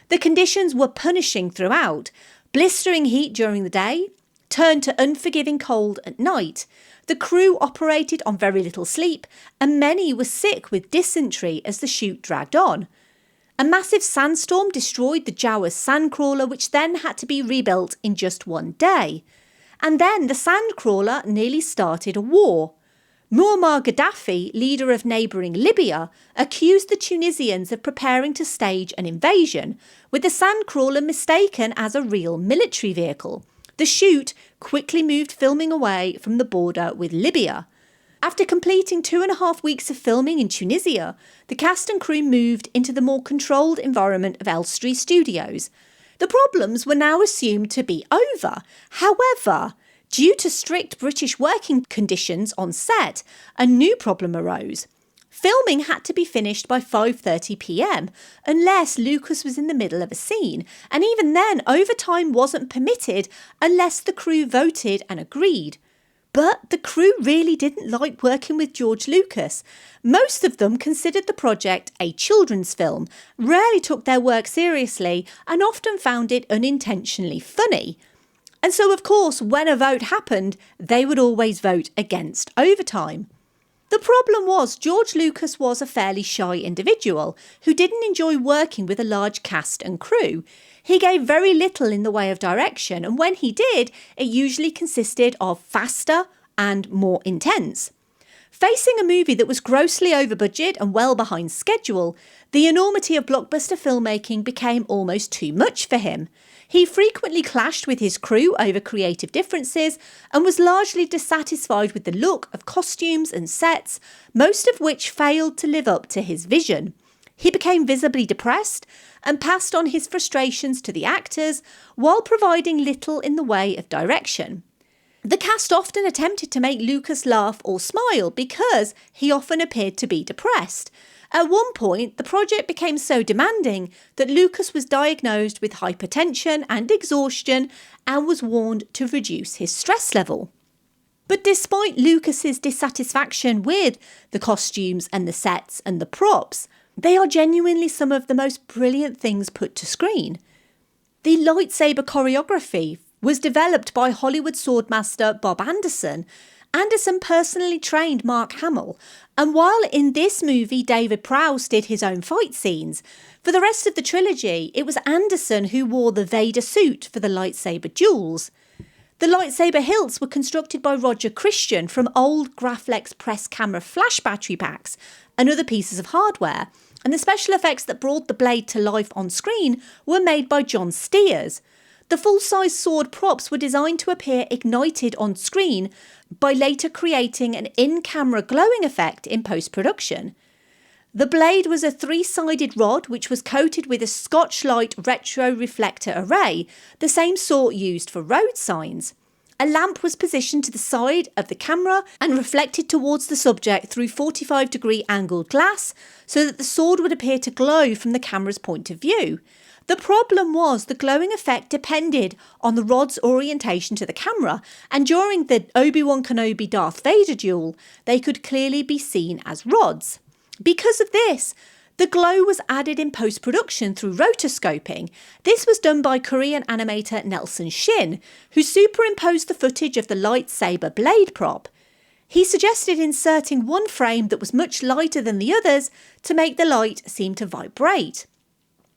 G: The conditions were punishing throughout. Blistering heat during the day turned to unforgiving cold at night. The crew operated on very little sleep, and many were sick with dysentery as the shoot dragged on. A massive sandstorm destroyed the Jawas sandcrawler, which then had to be rebuilt in just one day. And then the sandcrawler nearly started a war. Muammar Gaddafi, leader of neighbouring Libya, accused the Tunisians of preparing to stage an invasion, with the sandcrawler mistaken as a real military vehicle. The shoot quickly moved filming away from the border with Libya. After completing 2.5 weeks of filming in Tunisia, the cast and crew moved into the more controlled environment of Elstree Studios. The problems were now assumed to be over. However, due to strict British working conditions on set, a new problem arose. Filming had to be finished by 5:30 p.m. unless Lucas was in the middle of a scene, and even then overtime wasn't permitted unless the crew voted and agreed. But the crew really didn't like working with George Lucas. Most of them considered the project a children's film, rarely took their work seriously, and often found it unintentionally funny. And so, of course, when a vote happened, they would always vote against overtime. The problem was George Lucas was a fairly shy individual who didn't enjoy working with a large cast and crew. He gave very little in the way of direction, and when he did, it usually consisted of faster and more intense. Facing a movie that was grossly over budget and well behind schedule, the enormity of blockbuster filmmaking became almost too much for him. He frequently clashed with his crew over creative differences and was largely dissatisfied with the look of costumes and sets, most of which failed to live up to his vision. He became visibly depressed and passed on his frustrations to the actors while providing little in the way of direction. The cast often attempted to make Lucas laugh or smile because he often appeared to be depressed. At one point, the project became so demanding that Lucas was diagnosed with hypertension and exhaustion and was warned to reduce his stress level. But despite Lucas's dissatisfaction with the costumes and the sets and the props, they are genuinely some of the most brilliant things put to screen. The lightsaber choreography was developed by Hollywood swordmaster Bob Anderson. Anderson personally trained Mark Hamill, and while in this movie David Prowse did his own fight scenes, for the rest of the trilogy it was Anderson who wore the Vader suit for the lightsaber duels. The lightsaber hilts were constructed by Roger Christian from old Graflex press camera flash battery packs and other pieces of hardware, and the special effects that brought the blade to life on screen were made by John Steers. The full-size sword props were designed to appear ignited on screen by later creating an in-camera glowing effect in post-production. The blade was a 3-sided rod which was coated with a Scotch-Light retro reflector array, the same sort used for road signs. A lamp was positioned to the side of the camera and reflected towards the subject through 45-degree angled glass so that the sword would appear to glow from the camera's point of view. The problem was the glowing effect depended on the rod's orientation to the camera, and during the Obi-Wan Kenobi Darth Vader duel, they could clearly be seen as rods. Because of this, the glow was added in post-production through rotoscoping. This was done by Korean animator Nelson Shin, who superimposed the footage of the lightsaber blade prop. He suggested inserting one frame that was much lighter than the others to make the light seem to vibrate.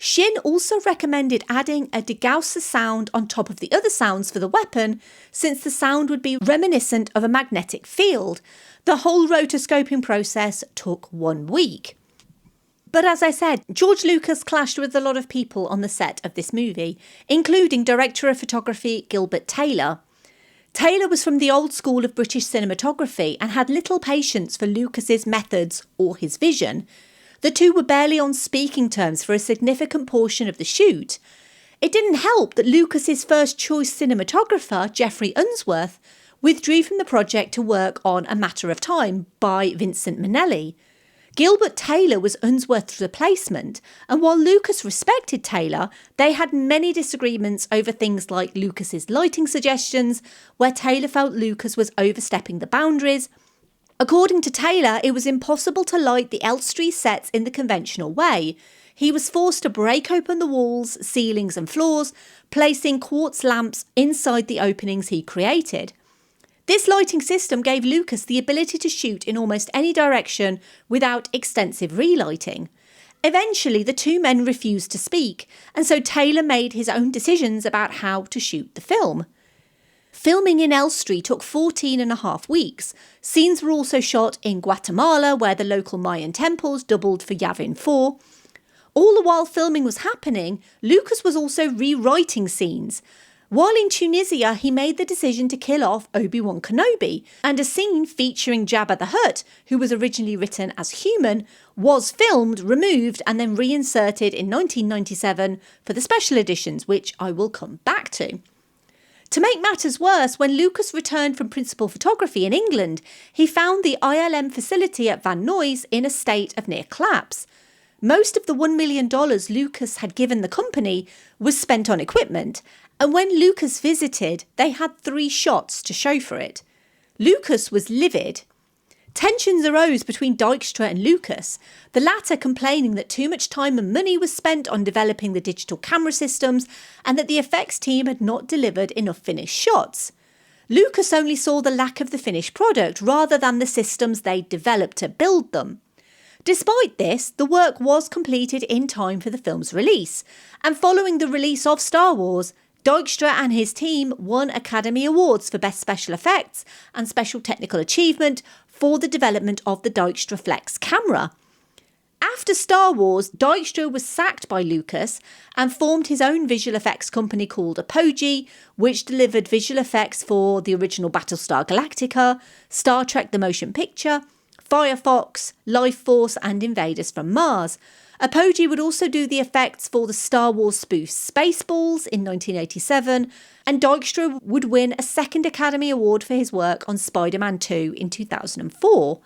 G: Shin also recommended adding a degausser sound on top of the other sounds for the weapon, since the sound would be reminiscent of a magnetic field. The whole rotoscoping process took 1 week. But as I said, George Lucas clashed with a lot of people on the set of this movie, including director of photography Gilbert Taylor. Taylor was from the old school of British cinematography and had little patience for Lucas's methods or his vision. The two were barely on speaking terms for a significant portion of the shoot. It didn't help that Lucas's first choice cinematographer, Geoffrey Unsworth, withdrew from the project to work on A Matter of Time by Vincent Minnelli. Gilbert Taylor was Unsworth's replacement, and while Lucas respected Taylor, they had many disagreements over things like Lucas's lighting suggestions, where Taylor felt Lucas was overstepping the boundaries. According to Taylor, it was impossible to light the Elstree sets in the conventional way. He was forced to break open the walls, ceilings and floors, placing quartz lamps inside the openings he created. This lighting system gave Lucas the ability to shoot in almost any direction without extensive relighting. Eventually, the two men refused to speak, and so Taylor made his own decisions about how to shoot the film. Filming in Elstree took 14.5 weeks. Scenes were also shot in Guatemala, where the local Mayan temples doubled for Yavin 4. All the while filming was happening, Lucas was also rewriting scenes. While in Tunisia, he made the decision to kill off Obi-Wan Kenobi, and a scene featuring Jabba the Hutt, who was originally written as human, was filmed, removed, and then reinserted in 1997 for the special editions, which I will come back to. To make matters worse, when Lucas returned from principal photography in England, he found the ILM facility at Van Nuys in a state of near collapse. Most of the $1 million Lucas had given the company was spent on equipment, and when Lucas visited, they had 3 shots to show for it. Lucas was livid. Tensions arose between Dykstra and Lucas, the latter complaining that too much time and money was spent on developing the digital camera systems and that the effects team had not delivered enough finished shots. Lucas only saw the lack of the finished product rather than the systems they'd developed to build them. Despite this, the work was completed in time for the film's release, and following the release of Star Wars, Dykstra and his team won Academy Awards for Best Special Effects and Special Technical Achievement for the development of the Dykstra Flex camera. After Star Wars, Dykstra was sacked by Lucas and formed his own visual effects company called Apogee, which delivered visual effects for the original Battlestar Galactica, Star Trek The Motion Picture, Firefox, Life Force and Invaders from Mars. Apogee would also do the effects for the Star Wars spoof Spaceballs in 1987, and Dykstra would win a second Academy Award for his work on Spider-Man 2 in 2004.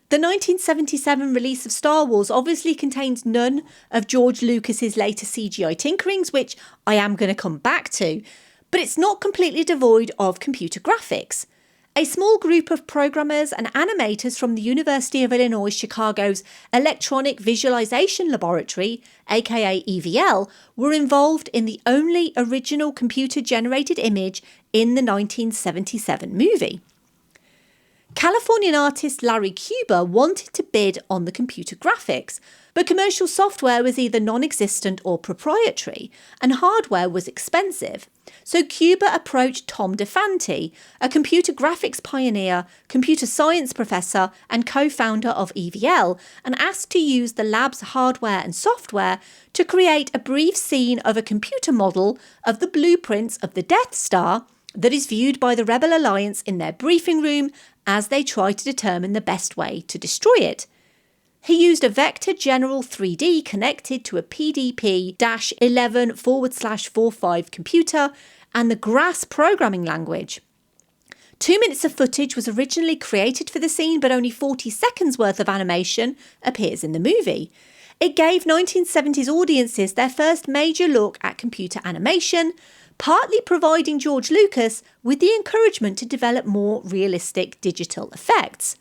G: The 1977 release of Star Wars obviously contains none of George Lucas's later CGI tinkerings, which I am going to come back to, but it's not completely devoid of computer graphics. A small group of programmers and animators from the University of Illinois Chicago's Electronic Visualization Laboratory, aka EVL, were involved in the only original computer-generated image in the 1977 movie. Californian artist Larry Cuba wanted to bid on the computer graphics, but commercial software was either non-existent or proprietary, and hardware was expensive. So Cuba approached Tom DeFanti, a computer graphics pioneer, computer science professor, and co-founder of EVL, and asked to use the lab's hardware and software to create a brief scene of a computer model of the blueprints of the Death Star that is viewed by the Rebel Alliance in their briefing room as they try to determine the best way to destroy it. He used a Vector General 3D connected to a PDP-11/45 computer and the GRASS programming language. 2 minutes of footage was originally created for the scene, but only 40 seconds worth of animation appears in the movie. It gave 1970s audiences their first major look at computer animation, partly providing George Lucas with the encouragement to develop more realistic digital effects.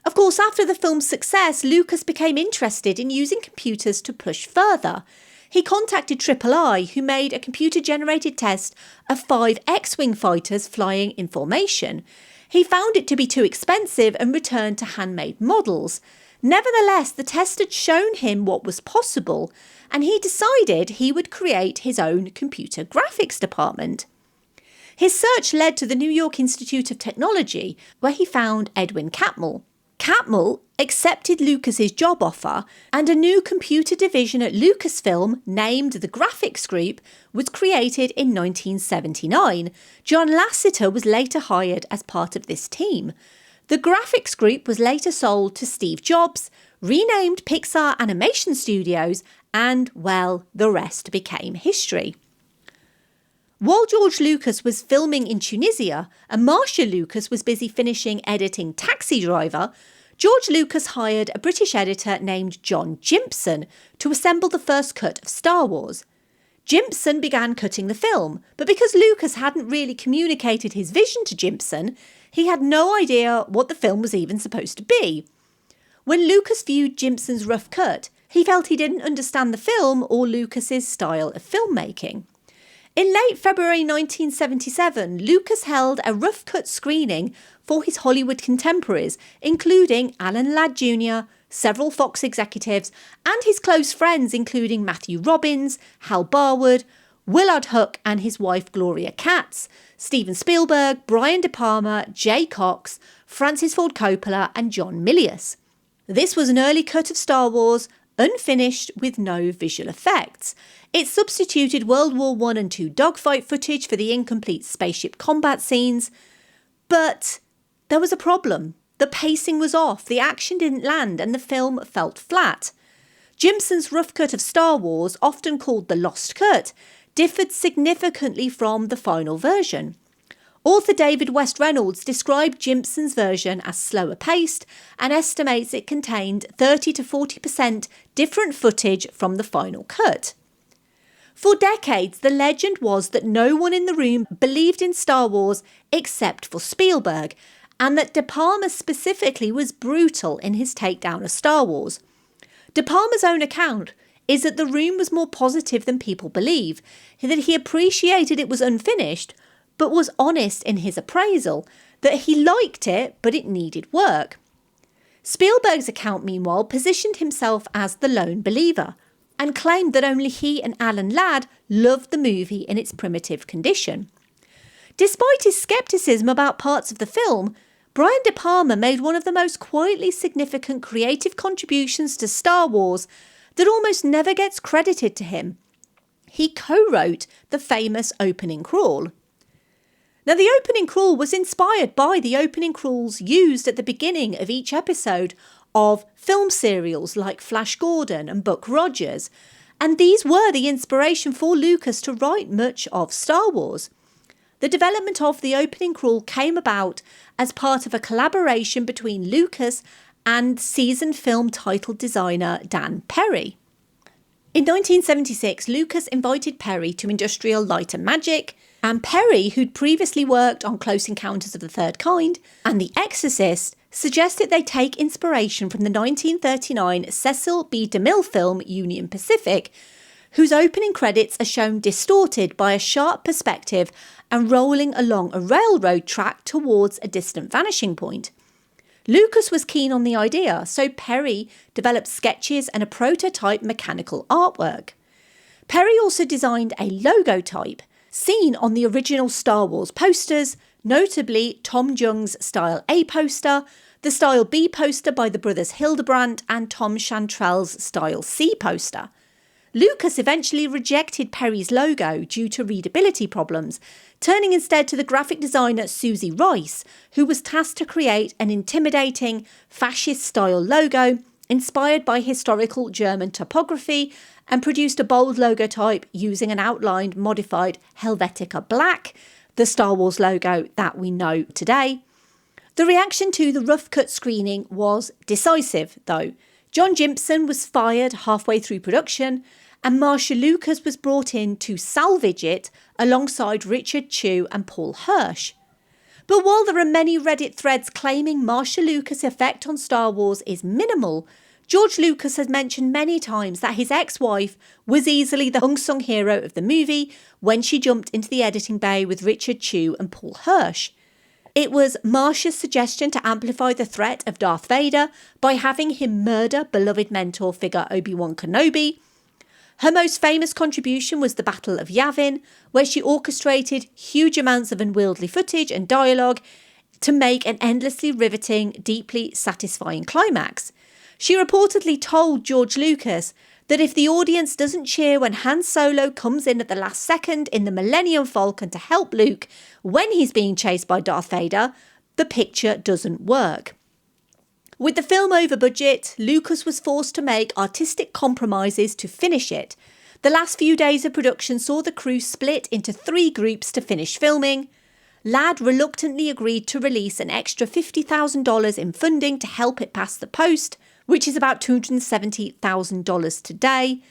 G: Of course, after the film's success, Lucas became interested in using computers to push further. He contacted III, who made a computer-generated test of 5 X-Wing fighters flying in formation. He found it to be too expensive and returned to handmade models. Nevertheless, the test had shown him what was possible, and he decided he would create his own computer graphics department. His search led to the New York Institute of Technology, where he found Edwin Catmull. Catmull accepted Lucas's job offer, and a new computer division at Lucasfilm, named the Graphics Group, was created in 1979. John Lasseter was later hired as part of this team. The Graphics Group was later sold to Steve Jobs, renamed Pixar Animation Studios, and, well, the rest became history. While George Lucas was filming in Tunisia and Marcia Lucas was busy finishing editing Taxi Driver, George Lucas hired a British editor named John Jimpson to assemble the first cut of Star Wars. Jimpson began cutting the film, but because Lucas hadn't really communicated his vision to Jimpson, he had no idea what the film was even supposed to be. When Lucas viewed Jimpson's rough cut, he felt he didn't understand the film or Lucas's style of filmmaking. In late February 1977, Lucas held a rough cut screening for his Hollywood contemporaries, including Alan Ladd Jr., several Fox executives, and his close friends including Matthew Robbins, Hal Barwood, Willard Huck and his wife Gloria Katz, Steven Spielberg, Brian De Palma, Jay Cox, Francis Ford Coppola and John Milius. This was an early cut of Star Wars, unfinished with no visual effects. It substituted World War I and II dogfight footage for the incomplete spaceship combat scenes. But there was a problem. The pacing was off, the action didn't land, and the film felt flat. Jimpson's rough cut of Star Wars, often called the Lost Cut, differed significantly from the final version. Author David West Reynolds described Jimpson's version as slower paced and estimates it contained 30 to 40% different footage from the final cut. For decades, the legend was that no one in the room believed in Star Wars except for Spielberg, and that De Palma specifically was brutal in his takedown of Star Wars. De Palma's own account is that the room was more positive than people believe, that he appreciated it was unfinished, but was honest in his appraisal, that he liked it, but it needed work. Spielberg's account, meanwhile, positioned himself as the lone believer, and claimed that only he and Alan Ladd loved the movie in its primitive condition. Despite his scepticism about parts of the film, Brian De Palma made one of the most quietly significant creative contributions to Star Wars that almost never gets credited to him. He co-wrote the famous opening crawl. Now, the opening crawl was inspired by the opening crawls used at the beginning of each episode of film serials like Flash Gordon and Buck Rogers, and these were the inspiration for Lucas to write much of Star Wars. The development of the opening crawl came about as part of a collaboration between Lucas and seasoned film title designer Dan Perry. In 1976, Lucas invited Perry to Industrial Light and Magic, and Perry, who'd previously worked on Close Encounters of the Third Kind and The Exorcist, suggested they take inspiration from the 1939 Cecil B. DeMille film Union Pacific, whose opening credits are shown distorted by a sharp perspective and rolling along a railroad track towards a distant vanishing point. Lucas was keen on the idea, so Perry developed sketches and a prototype mechanical artwork. Perry also designed a logo type, seen on the original Star Wars posters, notably Tom Jung's Style A poster, the Style B poster by the brothers Hildebrandt, and Tom Chantrell's Style C poster. Lucas eventually rejected Perry's logo due to readability problems, turning instead to the graphic designer Susie Rice, who was tasked to create an intimidating, fascist-style logo inspired by historical German topography, and produced a bold logo type using an outlined, modified Helvetica black, the Star Wars logo that we know today. The reaction to the rough cut screening was decisive, though. John Jimpson was fired halfway through production, and Marcia Lucas was brought in to salvage it alongside Richard Chew and Paul Hirsch. But while there are many Reddit threads claiming Marcia Lucas' effect on Star Wars is minimal, George Lucas has mentioned many times that his ex-wife was easily the unsung hero of the movie when she jumped into the editing bay with Richard Chew and Paul Hirsch. It was Marcia's suggestion to amplify the threat of Darth Vader by having him murder beloved mentor figure Obi-Wan Kenobi. Her most famous contribution was the Battle of Yavin, where she orchestrated huge amounts of unwieldy footage and dialogue to make an endlessly riveting, deeply satisfying climax. She reportedly told George Lucas that if the audience doesn't cheer when Han Solo comes in at the last second in the Millennium Falcon to help Luke when he's being chased by Darth Vader, the picture doesn't work. With the film over budget, Lucas was forced to make artistic compromises to finish it. The last few days of production saw the crew split into 3 groups to finish filming. Ladd reluctantly agreed to release an extra $50,000 in funding to help it pass the post, which is about $270,000 today.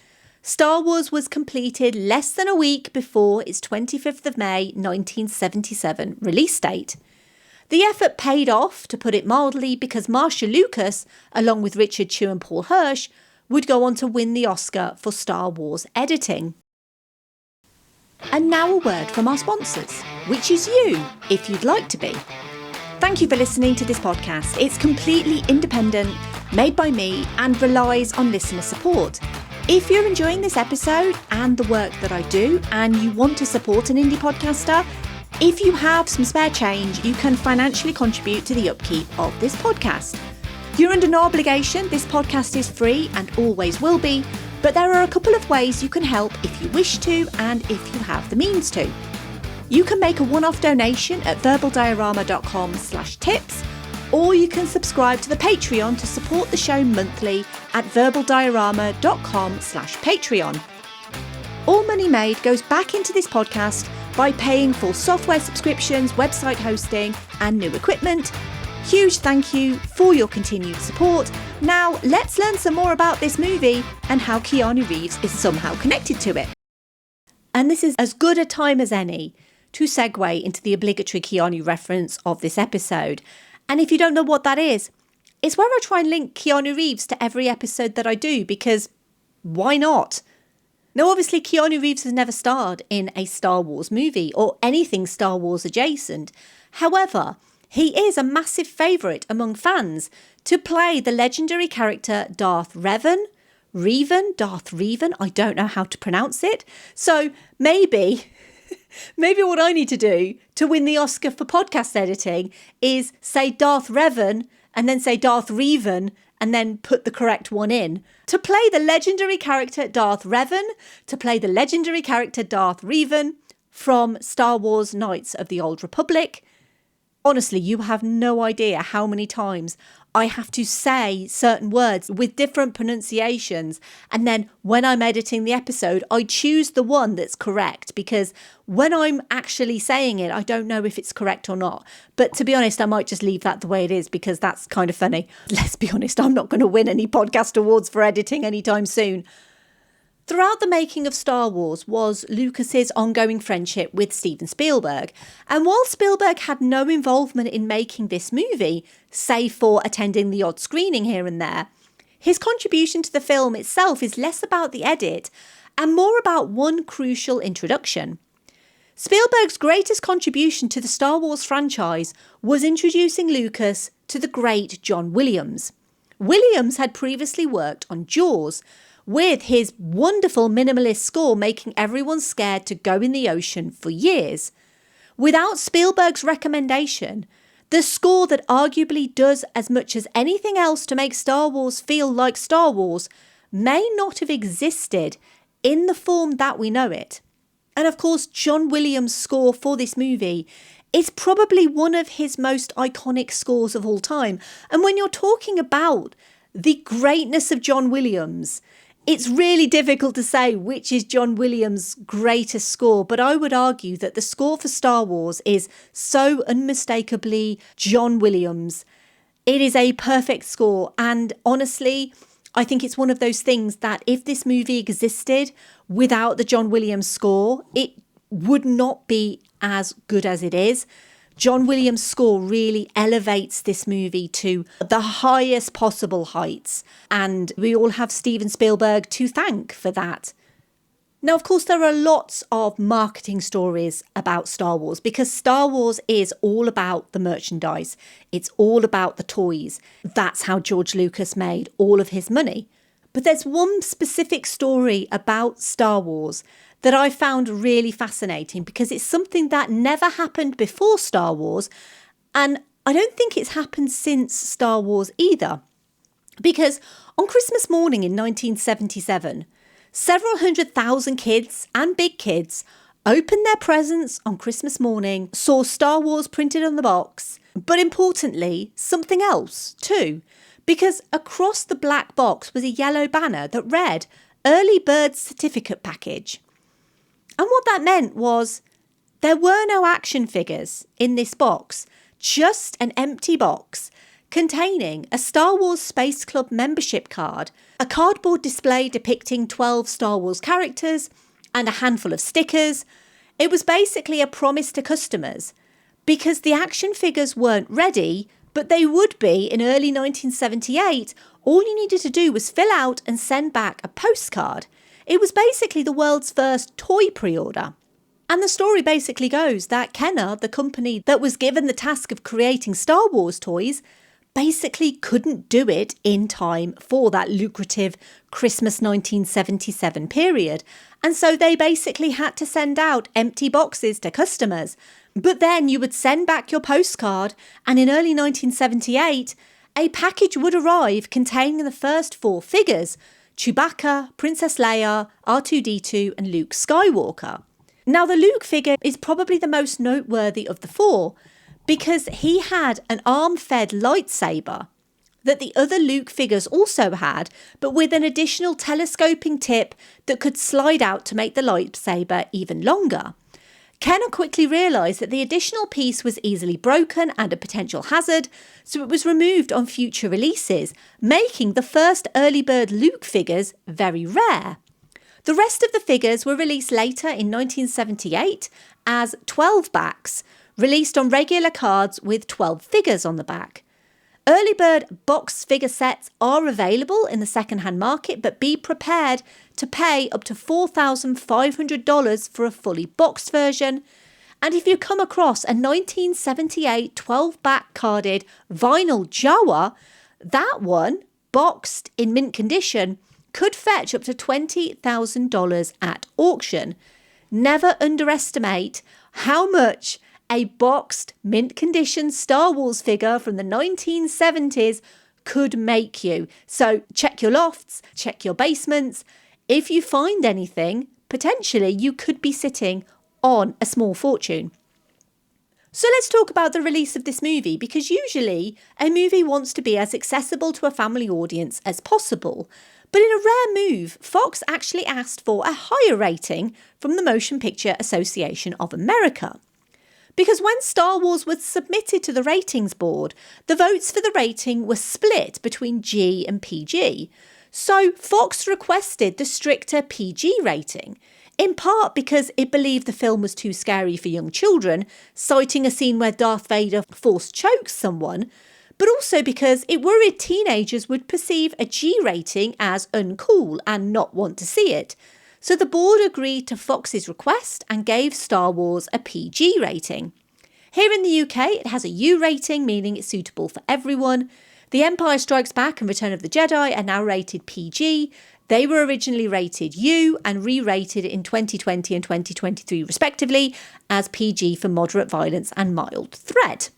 G: Star Wars was completed less than a week before its 25th of May 1977 release date. The effort paid off, to put it mildly, because Marcia Lucas, along with Richard Chew and Paul Hirsch, would go on to win the Oscar for Star Wars editing. And now a word from our sponsors, which is you, if you'd like to be. Thank you for listening to this podcast. It's completely independent, made by me, and relies on listener support. If you're enjoying this episode and the work that I do, and you want to support an indie podcaster, if you have some spare change, you can financially contribute to the upkeep of this podcast. You're under no obligation. This podcast is free and always will be, but there are a couple of ways you can help if you wish to and if you have the means to. You can make a one-off donation at verbaldiorama.com/tips, or you can subscribe to the Patreon to support the show monthly at verbaldiorama.com/Patreon. All money made goes back into this podcast by paying for software subscriptions, website hosting, and new equipment. Huge thank you for your continued support. Now, let's learn some more about this movie and how Keanu Reeves is somehow connected to it. And this is as good a time as any to segue into the obligatory Keanu reference of this episode. And if you don't know what that is, it's where I try and link Keanu Reeves to every episode that I do, because why not? Now, obviously, Keanu Reeves has never starred in a Star Wars movie or anything Star Wars adjacent. However, he is a massive favourite among fans to play the legendary character Darth Revan. Darth Revan, I don't know how to pronounce it. So maybe what I need to do to win the Oscar for podcast editing is say Darth Revan and then say Darth Revan and then put the correct one in. To play the legendary character Darth Revan, to play the legendary character Darth Revan from Star Wars Knights of the Old Republic. Honestly, you have no idea how many times I have to say certain words with different pronunciations. And then when I'm editing the episode, I choose the one that's correct, because when I'm actually saying it, I don't know if it's correct or not. But to be honest, I might just leave that the way it is, because that's kind of funny. Let's be honest, I'm not going to win any podcast awards for editing anytime soon. Throughout the making of Star Wars was Lucas's ongoing friendship with Steven Spielberg. And while Spielberg had no involvement in making this movie, save for attending the odd screening here and there, his contribution to the film itself is less about the edit and more about one crucial introduction. Spielberg's greatest contribution to the Star Wars franchise was introducing Lucas to the great John Williams. Williams had previously worked on Jaws, with his wonderful minimalist score making everyone scared to go in the ocean for years. Without Spielberg's recommendation, the score that arguably does as much as anything else to make Star Wars feel like Star Wars may not have existed in the form that we know it. And of course, John Williams' score for this movie is probably one of his most iconic scores of all time. And when you're talking about the greatness of John Williams, it's really difficult to say which is John Williams' greatest score, but I would argue that the score for Star Wars is so unmistakably John Williams. It is a perfect score, and honestly, I think it's one of those things that if this movie existed without the John Williams score, it would not be as good as it is. John Williams' score really elevates this movie to the highest possible heights, and we all have Steven Spielberg to thank for that. Now, of course, there are lots of marketing stories about Star Wars, because Star Wars is all about the merchandise. It's all about the toys. That's how George Lucas made all of his money. But there's one specific story about Star Wars that I found really fascinating, because it's something that never happened before Star Wars, and I don't think it's happened since Star Wars either. Because on Christmas morning in 1977, several 100,000 kids and big kids opened their presents on Christmas morning, saw Star Wars printed on the box, but importantly, something else too, because across the black box was a yellow banner that read Early Bird Certificate Package. And what that meant was there were no action figures in this box, just an empty box containing a Star Wars Space Club membership card, a cardboard display depicting 12 Star Wars characters, and a handful of stickers. It was basically a promise to customers, because the action figures weren't ready, but they would be in early 1978. All you needed to do was fill out and send back a postcard. It was basically the world's first toy pre-order. And the story basically goes that Kenner, the company that was given the task of creating Star Wars toys, basically couldn't do it in time for that lucrative Christmas 1977 period. And so they basically had to send out empty boxes to customers. But then you would send back your postcard, and in early 1978, a package would arrive containing the first 4 figures: Chewbacca, Princess Leia, R2-D2 and Luke Skywalker. Now, the Luke figure is probably the most noteworthy of the 4, because he had an arm-fed lightsaber that the other Luke figures also had, but with an additional telescoping tip that could slide out to make the lightsaber even longer. Kenner quickly realised that the additional piece was easily broken and a potential hazard, so it was removed on future releases, making the first early bird Luke figures very rare. The rest of the figures were released later in 1978 as 12 backs, released on regular cards with 12 figures on the back. Early bird box figure sets are available in the second-hand market, but be prepared to pay up to $4,500 for a fully boxed version. And if you come across a 1978 12-back carded vinyl Jawa, that one, boxed in mint condition, could fetch up to $20,000 at auction. Never underestimate how much a boxed, mint condition Star Wars figure from the 1970s could make you. So check your lofts, check your basements. If you find anything, potentially you could be sitting on a small fortune. So let's talk about the release of this movie, because usually a movie wants to be as accessible to a family audience as possible. But in a rare move, Fox actually asked for a higher rating from the Motion Picture Association of America. Because when Star Wars was submitted to the ratings board, the votes for the rating were split between G and PG. So Fox requested the stricter PG rating, in part because it believed the film was too scary for young children, citing a scene where Darth Vader force chokes someone, but also because it worried teenagers would perceive a G rating as uncool and not want to see it. So the board agreed to Fox's request and gave Star Wars a PG rating. Here in the UK, it has a U rating, meaning it's suitable for everyone. The Empire Strikes Back and Return of the Jedi are now rated PG. They were originally rated U and re-rated in 2020 and 2023 respectively as PG for moderate violence and mild threat.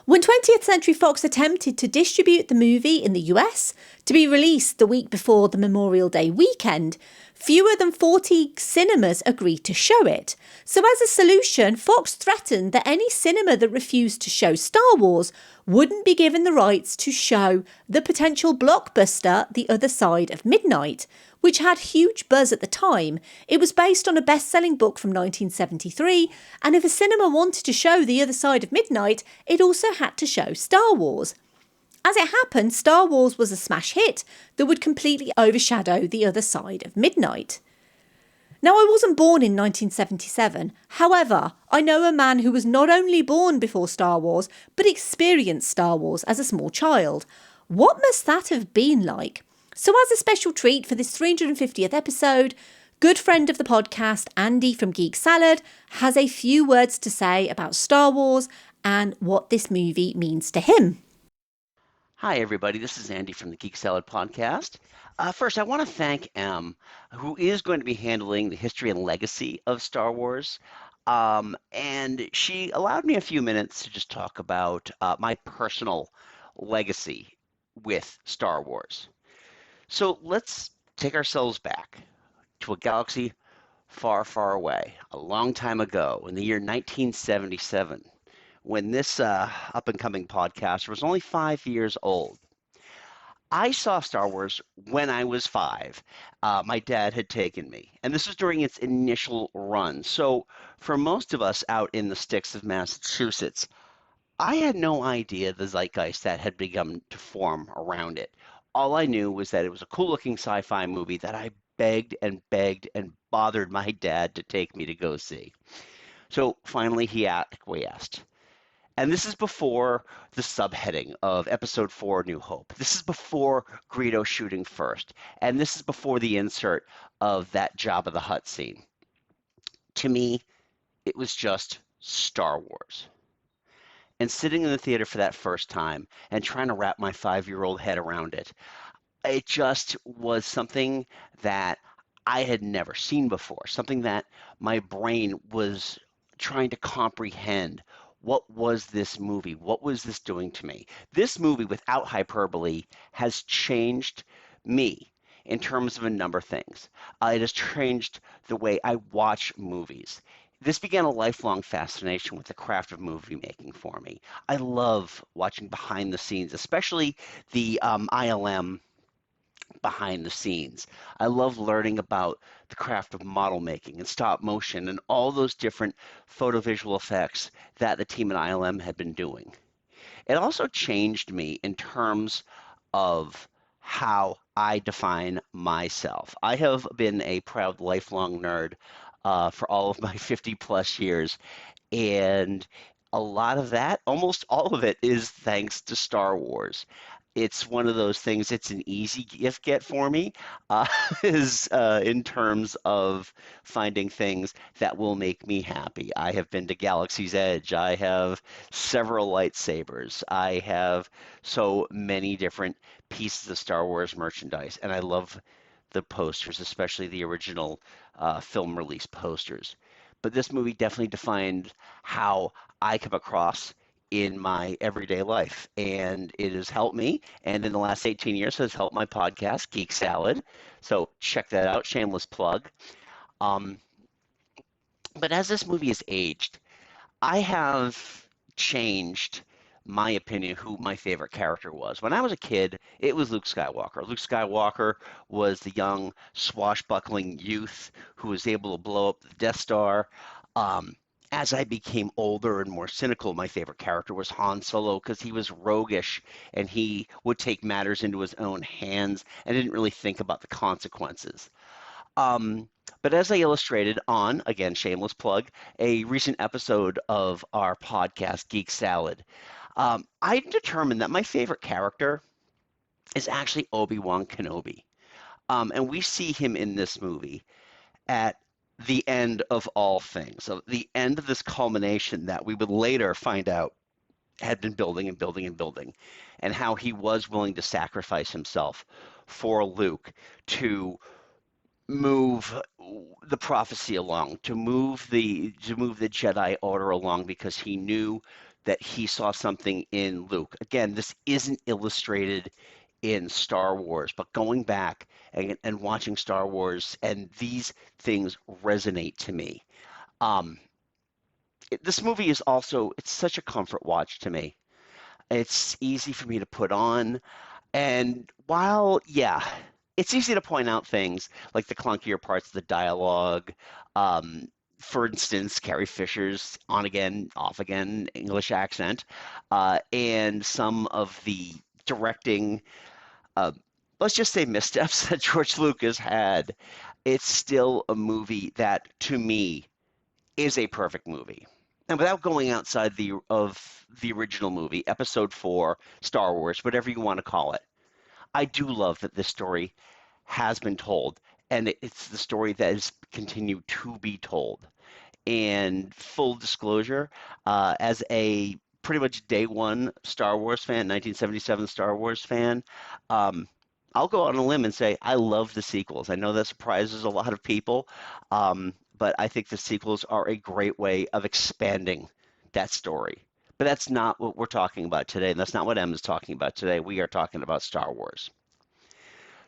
G: When 20th Century Fox attempted to distribute the movie in the US to be released the week before the Memorial Day weekend, fewer than 40 cinemas agreed to show it. So as a solution, Fox threatened that any cinema that refused to show Star Wars wouldn't be given the rights to show the potential blockbuster The Other Side of Midnight, which had huge buzz at the time. It was based on a best-selling book from 1973, and if a cinema wanted to show The Other Side of Midnight, it also had to show Star Wars. As it happened, Star Wars was a smash hit that would completely overshadow The Other Side of Midnight. Now, I wasn't born in 1977. However, I know a man who was not only born before Star Wars, but experienced Star Wars as a small child. What must that have been like? So as a special treat for this 350th episode, good friend of the podcast, Andy from Geek Salad, has a few words to say about Star Wars and what this movie means to him.
K: Hi, everybody. This is Andy from the Geek Salad podcast. First, I want to thank Em, who is going to be handling the history and legacy of Star Wars. And she allowed me a few minutes to just talk about my personal legacy with Star Wars. So let's take ourselves back to a galaxy far, far away, a long time ago, in the year 1977, when this up-and-coming podcast was only 5 years old. I saw Star Wars when I was 5. My dad had taken me, and this was during its initial run. So for most of us out in the sticks of Massachusetts, I had no idea the zeitgeist that had begun to form around it. All I knew was that it was a cool-looking sci-fi movie that I begged and bothered my dad to take me to go see. So finally he acquiesced. And this is before the subheading of Episode 4, New Hope. This is before Greedo shooting first. And this is before the insert of that Jabba the Hutt scene. To me, it was just Star Wars. And sitting in the theater for that first time and trying to wrap my 5-year-old head around it, it just was something that I had never seen before, something that my brain was trying to comprehend. What was this movie? What was this doing to me? This movie, without hyperbole, has changed me in terms of a number of things. It has changed the way I watch movies. This began a lifelong fascination with the craft of movie making for me. I love watching behind the scenes, especially the ILM behind the scenes. I love learning about the craft of model making and stop motion and all those different photovisual effects that the team at ILM had been doing. It also changed me in terms of how I define myself. I have been a proud lifelong nerd for all of my 50 plus years, and a lot of that, almost all of it, is thanks to Star Wars. It's one of those things, it's an easy gift get for me, in terms of finding things that will make me happy. I have been to Galaxy's Edge. I have several lightsabers. I have so many different pieces of Star Wars merchandise, and I love the posters, especially the original film release posters. But this movie definitely defined how I come across in my everyday life, and it has helped me, and in the last 18 years has helped my podcast, Geek Salad. So check that out, shameless plug. But as this movie has aged, I have changed my opinion who my favorite character was. When I was a kid, it was Luke Skywalker. Luke Skywalker was the young, swashbuckling youth who was able to blow up the Death Star. Um, as I became older and more cynical, my favorite character was Han Solo because he was roguish and he would take matters into his own hands and didn't really think about the consequences. But as I illustrated on, again, shameless plug, a recent episode of our podcast, Geek Salad, I determined that my favorite character is actually Obi-Wan Kenobi. And we see him in this movie at the end of all things. So the end of this culmination that we would later find out had been building and building and building, and how he was willing to sacrifice himself for Luke to move the prophecy along, to move the Jedi Order along, because he knew that he saw something in Luke. Again, this isn't illustrated in Star Wars, but going back and watching Star Wars, and these things resonate to me. This movie is also, it's such a comfort watch to me. It's easy for me to put on. And while, yeah, it's easy to point out things like the clunkier parts of the dialogue. For instance, Carrie Fisher's on again, off again English accent, and some of the directing, let's just say missteps that George Lucas had. It's still a movie that, to me, is a perfect movie. And without going outside of the original movie, Episode 4, Star Wars, whatever you want to call it, I do love that this story has been told, and it's the story that has continued to be told. And full disclosure, as a pretty much day one Star Wars fan, 1977 Star Wars fan, I'll go on a limb and say I love the sequels. I know that surprises a lot of people, but I think the sequels are a great way of expanding that story. But that's not what we're talking about today, and that's not what Emma's talking about today. We are talking about Star Wars.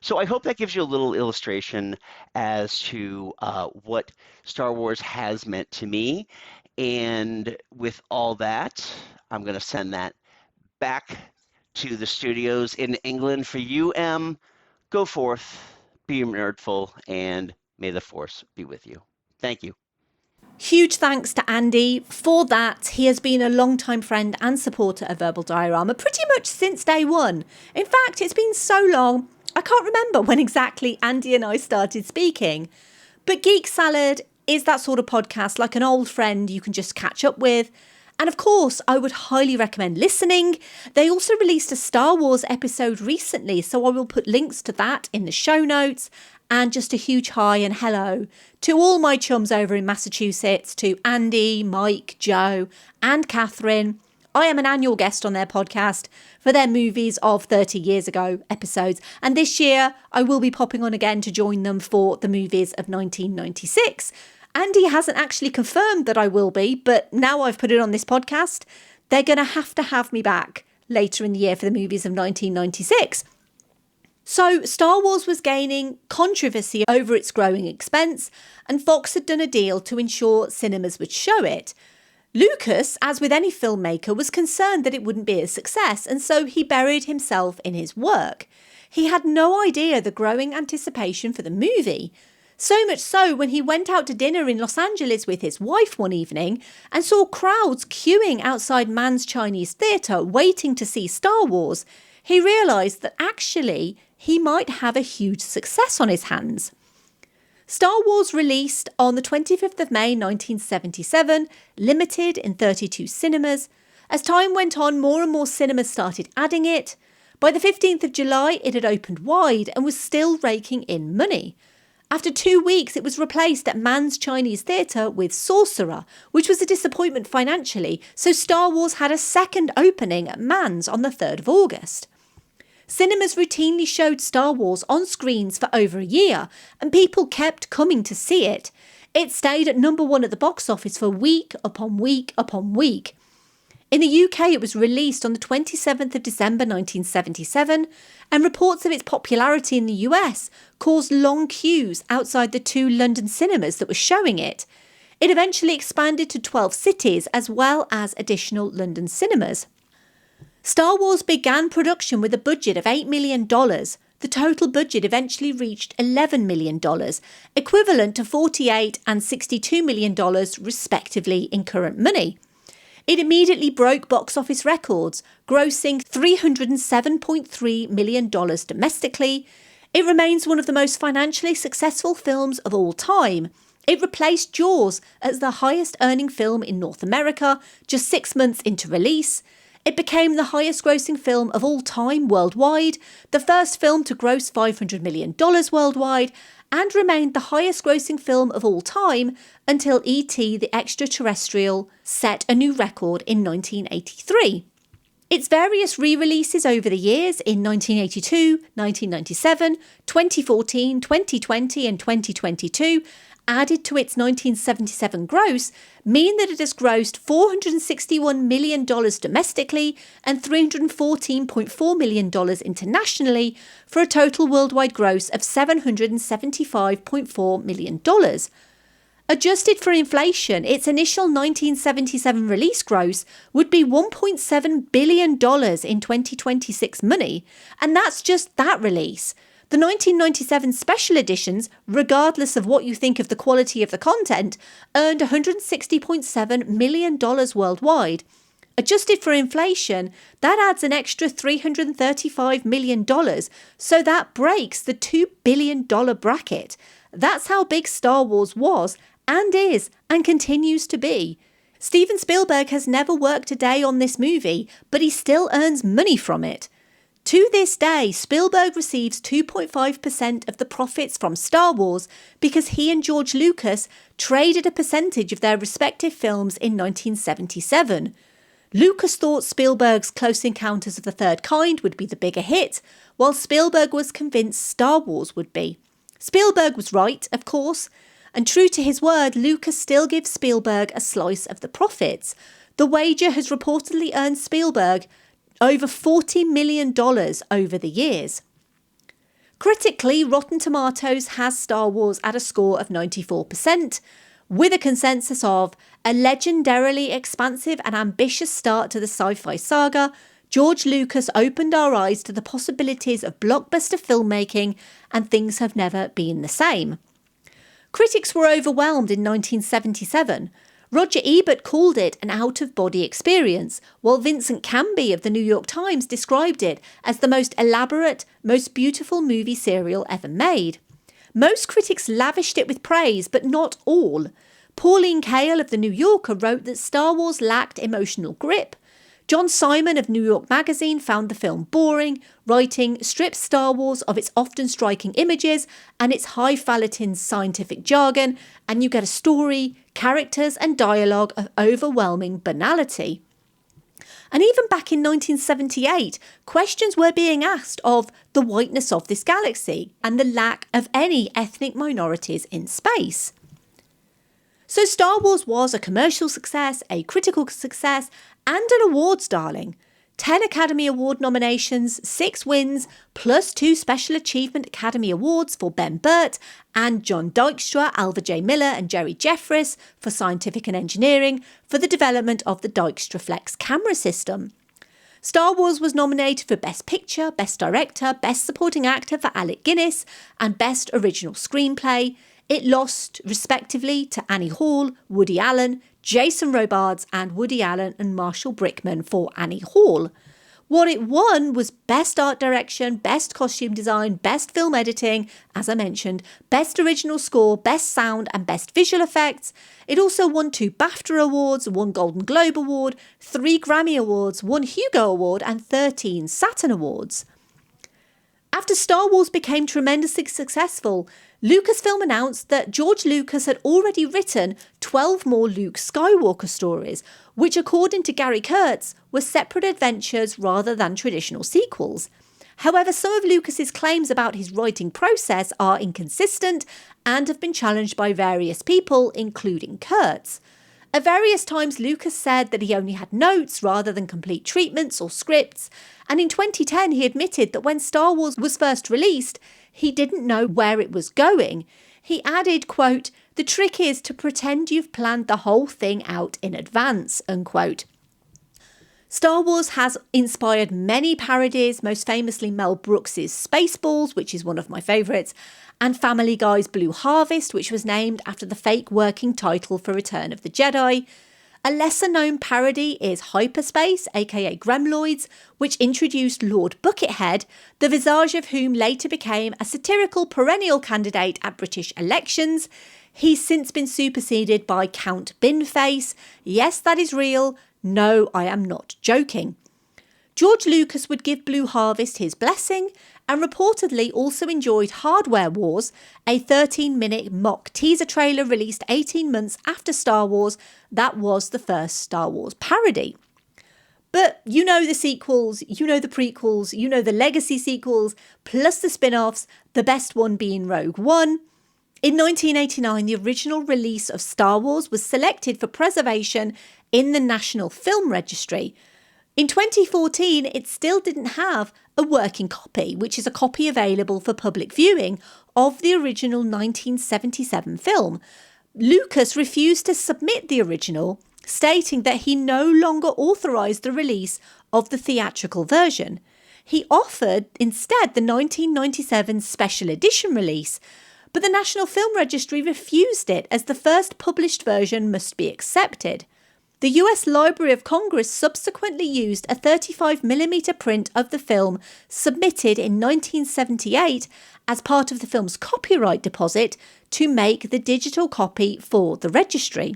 K: So I hope that gives you a little illustration as to what Star Wars has meant to me. And with all that, I'm going to send that back to the studios in England for you, Em. Go forth, be nerdful, and may the Force be with you. Thank you.
G: Huge thanks to Andy for that. He has been a long-time friend and supporter of Verbal Diorama pretty much since day one. In fact, it's been so long, I can't remember when exactly Andy and I started speaking. But Geek Salad is that sort of podcast, like an old friend you can just catch up with. And of course, I would highly recommend listening. They also released a Star Wars episode recently, so I will put links to that in the show notes. And just a huge hi and hello to all my chums over in Massachusetts, to Andy, Mike, Joe, and Catherine. I am an annual guest on their podcast for their Movies of 30 Years Ago episodes. And this year, I will be popping on again to join them for the Movies of 1996. Andy hasn't actually confirmed that I will be, but now I've put it on this podcast, they're going to have me back later in the year for the Movies of 1996. So Star Wars was gaining controversy over its growing expense, and Fox had done a deal to ensure cinemas would show it. Lucas, as with any filmmaker, was concerned that it wouldn't be a success, and so he buried himself in his work. He had no idea the growing anticipation for the movie. So much so, when he went out to dinner in Los Angeles with his wife one evening and saw crowds queuing outside Mann's Chinese Theatre waiting to see Star Wars, he realised that actually he might have a huge success on his hands. Star Wars released on the 25th of May 1977, limited in 32 cinemas. As time went on, more and more cinemas started adding it. By the 15th of July, it had opened wide and was still raking in money. After 2 weeks, it was replaced at Mann's Chinese Theatre with Sorcerer, which was a disappointment financially, so Star Wars had a second opening at Mann's on the 3rd of August. Cinemas routinely showed Star Wars on screens for over a year, and people kept coming to see it. It stayed at number 1 at the box office for week upon week upon week. In the UK, it was released on the 27th of December 1977, and reports of its popularity in the US caused long queues outside the 2 London cinemas that were showing it. It eventually expanded to 12 cities as well as additional London cinemas. Star Wars began production with a budget of $8 million. The total budget eventually reached $11 million, equivalent to $48 and $62 million respectively in current money. It immediately broke box office records, grossing $307.3 million domestically. It remains one of the most financially successful films of all time. It replaced Jaws as the highest earning film in North America just 6 months into release. It became the highest grossing film of all time worldwide, the first film to gross $500 million worldwide, and remained the highest grossing film of all time until E.T. the Extraterrestrial set a new record in 1983. Its various re-releases over the years in 1982, 1997, 2014, 2020 and 2022 added to its 1977 gross mean that it has grossed $461 million domestically and $314.4 million internationally for a total worldwide gross of $775.4 million. Adjusted for inflation, its initial 1977 release gross would be $1.7 billion in 2026 money, and that's just that release. The 1997 special editions, regardless of what you think of the quality of the content, earned $160.7 million worldwide. Adjusted for inflation, that adds an extra $335 million, so that breaks the $2 billion bracket. That's how big Star Wars was, and is, and continues to be. Steven Spielberg has never worked a day on this movie, but he still earns money from it. To this day, Spielberg receives 2.5% of the profits from Star Wars because he and George Lucas traded a percentage of their respective films in 1977. Lucas thought Spielberg's Close Encounters of the Third Kind would be the bigger hit, while Spielberg was convinced Star Wars would be. Spielberg was right, of course, and true to his word, Lucas still gives Spielberg a slice of the profits. The wager has reportedly earned Spielberg over $40 million over the years. Critically, Rotten Tomatoes has Star Wars at a score of 94%, with a consensus of a legendarily expansive and ambitious start to the sci-fi saga. George Lucas opened our eyes to the possibilities of blockbuster filmmaking, and things have never been the same. Critics were overwhelmed in 1977. Roger Ebert called it an out-of-body experience, while Vincent Canby of the New York Times described it as the most elaborate, most beautiful movie serial ever made. Most critics lavished it with praise, but not all. Pauline Kael of the New Yorker wrote that Star Wars lacked emotional grip. John Simon of New York Magazine found the film boring, writing, "strips Star Wars of its often striking images and its highfalutin scientific jargon, and you get a story, characters and dialogue of overwhelming banality." And even back in 1978, questions were being asked of the whiteness of this galaxy and the lack of any ethnic minorities in space. So Star Wars was a commercial success, a critical success, and an awards darling. 10 Academy Award nominations, 6 wins, plus 2 Special Achievement Academy Awards for Ben Burt and John Dykstra, Alva J. Miller and Jerry Jeffress for scientific and engineering for the development of the Dykstra Flex camera system. Star Wars was nominated for Best Picture, Best Director, Best Supporting Actor for Alec Guinness, and Best Original Screenplay. It lost, respectively, to Annie Hall, Woody Allen, Jason Robards and Woody Allen and Marshall Brickman for Annie Hall. What it won was Best Art Direction, Best Costume Design, Best Film Editing, as I mentioned, Best Original Score, Best Sound and Best Visual Effects. It also won 2 BAFTA Awards, 1 Golden Globe Award, 3 Grammy Awards, 1 Hugo Award and 13 Saturn Awards. After Star Wars became tremendously successful, Lucasfilm announced that George Lucas had already written 12 more Luke Skywalker stories, which according to Gary Kurtz were separate adventures rather than traditional sequels. However, some of Lucas's claims about his writing process are inconsistent and have been challenged by various people, including Kurtz. At various times, Lucas said that he only had notes rather than complete treatments or scripts, and in 2010 he admitted that when Star Wars was first released, he didn't know where it was going. He added, quote, "The The trick is to pretend you've planned the whole thing out in advance, unquote. Star Wars has inspired many parodies, most famously Mel Brooks's Spaceballs, which is one of my favourites, and Family Guy's Blue Harvest, which was named after the fake working title for Return of the Jedi. A lesser-known parody is Hyperspace, aka Gremloids, which introduced Lord Buckethead, the visage of whom later became a satirical perennial candidate at British elections. He's since been superseded by Count Binface. Yes, that is real. No, I am not joking. George Lucas would give Blue Harvest his blessing and reportedly also enjoyed Hardware Wars, a 13-minute mock teaser trailer released 18 months after Star Wars that was the first Star Wars parody. But you know the sequels, you know the prequels, you know the legacy sequels, plus the spin-offs, the best one being Rogue One. In 1989, the original release of Star Wars was selected for preservation in the National Film Registry. In 2014, it still didn't have a working copy, which is a copy available for public viewing of the original 1977 film. Lucas refused to submit the original, stating that he no longer authorised the release of the theatrical version. He offered instead the 1997 special edition release, but the National Film Registry refused it as the first published version must be accepted. The US Library of Congress subsequently used a 35mm print of the film submitted in 1978 as part of the film's copyright deposit to make the digital copy for the registry.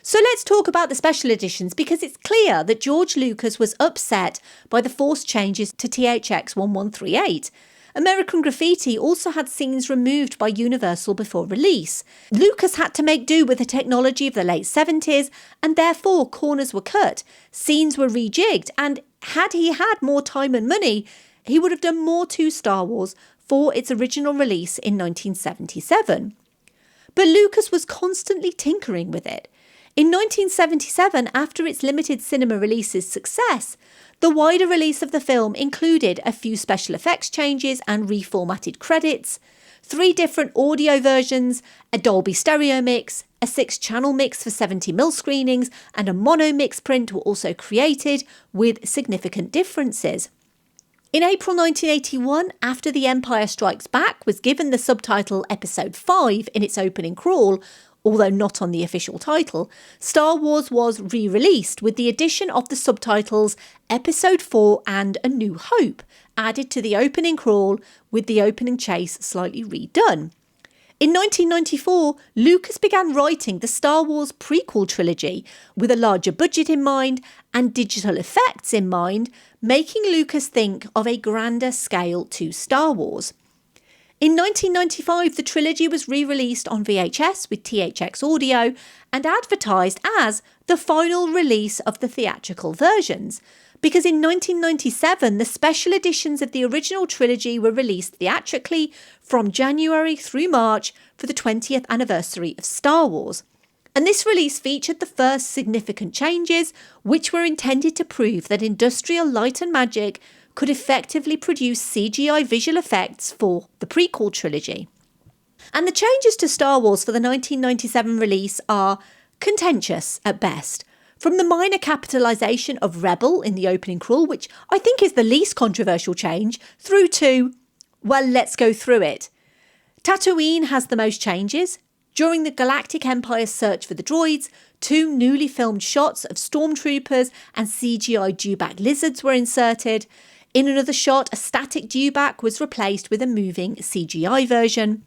G: So let's talk about the special editions, because it's clear that George Lucas was upset by the forced changes to THX 1138. American Graffiti also had scenes removed by Universal before release. Lucas had to make do with the technology of the late 70s, and therefore corners were cut, scenes were rejigged, and had he had more time and money, he would have done more to Star Wars for its original release in 1977. But Lucas was constantly tinkering with it. In 1977, after its limited cinema release's success, the wider release of the film included a few special effects changes and reformatted credits, 3 different audio versions, a Dolby stereo mix, a 6-channel mix for 70mm screenings, and a mono mix print were also created with significant differences. In April 1981, after The Empire Strikes Back was given the subtitle Episode 5 in its opening crawl, although not on the official title, Star Wars was re-released with the addition of the subtitles Episode 4 and A New Hope, added to the opening crawl with the opening chase slightly redone. In 1994, Lucas began writing the Star Wars prequel trilogy with a larger budget in mind and digital effects in mind, making Lucas think of a grander scale to Star Wars. In 1995, the trilogy was re-released on VHS with THX audio and advertised as the final release of the theatrical versions, because in 1997, the special editions of the original trilogy were released theatrically from January through March for the 20th anniversary of Star Wars. And this release featured the first significant changes, which were intended to prove that Industrial Light and Magic could effectively produce CGI visual effects for the prequel trilogy. And the changes to Star Wars for the 1997 release are contentious at best. From the minor capitalisation of Rebel in the opening crawl, which I think is the least controversial change, through to, well, let's go through it. Tatooine has the most changes. During the Galactic Empire's search for the droids, 2 newly filmed shots of stormtroopers and CGI dewback lizards were inserted. In another shot, a static dewback was replaced with a moving CGI version.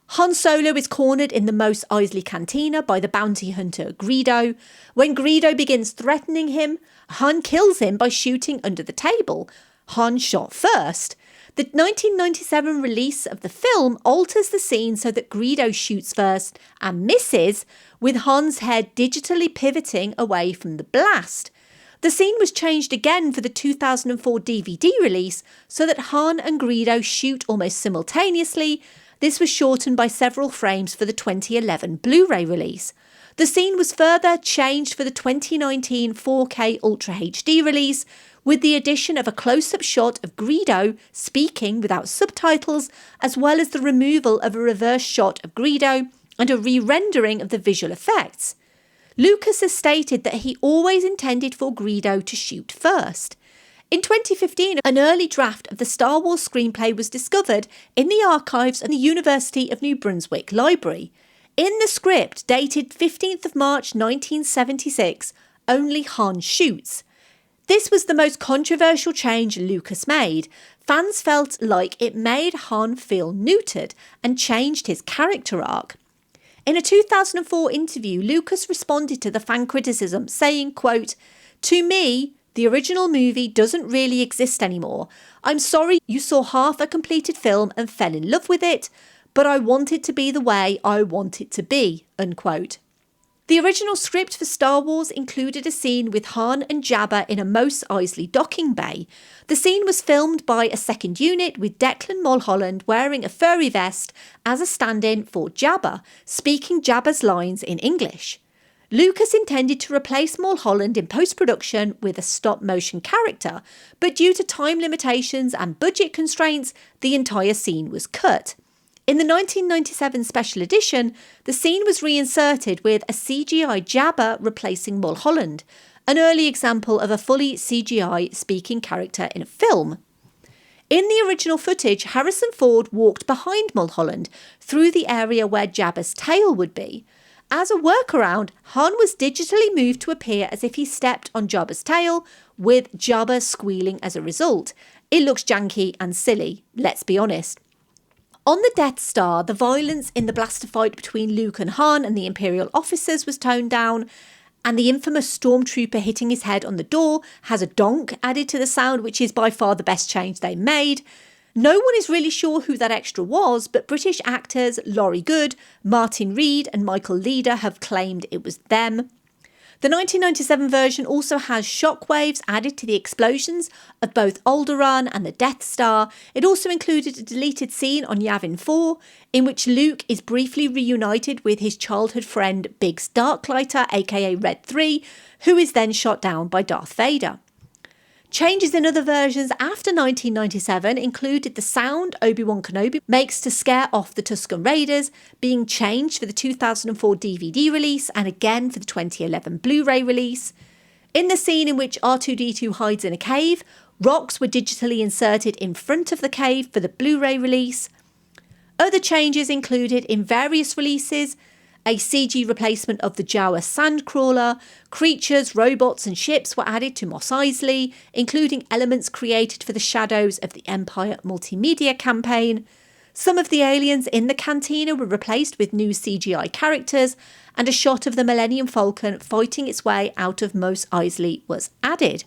G: Han Solo is cornered in the Mos Eisley Cantina by the bounty hunter Greedo. When Greedo begins threatening him, Han kills him by shooting under the table. Han shot first. The 1997 release of the film alters the scene so that Greedo shoots first and misses, with Han's head digitally pivoting away from the blast. The scene was changed again for the 2004 DVD release so that Han and Greedo shoot almost simultaneously. This was shortened by several frames for the 2011 Blu-ray release. The scene was further changed for the 2019 4K Ultra HD release with the addition of a close-up shot of Greedo speaking without subtitles, as well as the removal of a reverse shot of Greedo and a re-rendering of the visual effects. Lucas has stated that he always intended for Greedo to shoot first. In 2015, an early draft of the Star Wars screenplay was discovered in the archives of the University of New Brunswick Library. In the script, dated 15th of March 1976, only Han shoots. This was the most controversial change Lucas made. Fans felt like it made Han feel neutered and changed his character arc. In a 2004 interview, Lucas responded to the fan criticism, saying, quote, "To me, the original movie doesn't really exist anymore. I'm sorry you saw half a completed film and fell in love with it, but I want it to be the way I want it to be," unquote. The original script for Star Wars included a scene with Han and Jabba in a Mos Eisley docking bay. The scene was filmed by a second unit with Declan Mulholland wearing a furry vest as a stand-in for Jabba, speaking Jabba's lines in English. Lucas intended to replace Mulholland in post-production with a stop-motion character, but due to time limitations and budget constraints, the entire scene was cut. In the 1997 special edition, the scene was reinserted with a CGI Jabba replacing Mulholland, an early example of a fully CGI speaking character in a film. In the original footage, Harrison Ford walked behind Mulholland through the area where Jabba's tail would be. As a workaround, Han was digitally moved to appear as if he stepped on Jabba's tail, with Jabba squealing as a result. It looks janky and silly, let's be honest. On the Death Star, the violence in the blaster fight between Luke and Han and the Imperial officers was toned down, and the infamous stormtrooper hitting his head on the door has a donk added to the sound, which is by far the best change they made. No one is really sure who that extra was, but British actors Laurie Good, Martin Reed and Michael Leader have claimed it was them. The 1997 version also has shockwaves added to the explosions of both Alderaan and the Death Star. It also included a deleted scene on Yavin 4, in which Luke is briefly reunited with his childhood friend Biggs Darklighter, aka Red 3, who is then shot down by Darth Vader. Changes in other versions after 1997 included the sound Obi-Wan Kenobi makes to scare off the Tusken Raiders being changed for the 2004 DVD release and again for the 2011 Blu-ray release. In the scene in which R2-D2 hides in a cave, rocks were digitally inserted in front of the cave for the Blu-ray release. Other changes included in various releases a CG replacement of the Jawa Sandcrawler, creatures, robots and ships were added to Mos Eisley, including elements created for the Shadows of the Empire multimedia campaign. Some of the aliens in the cantina were replaced with new CGI characters, and a shot of the Millennium Falcon fighting its way out of Mos Eisley was added.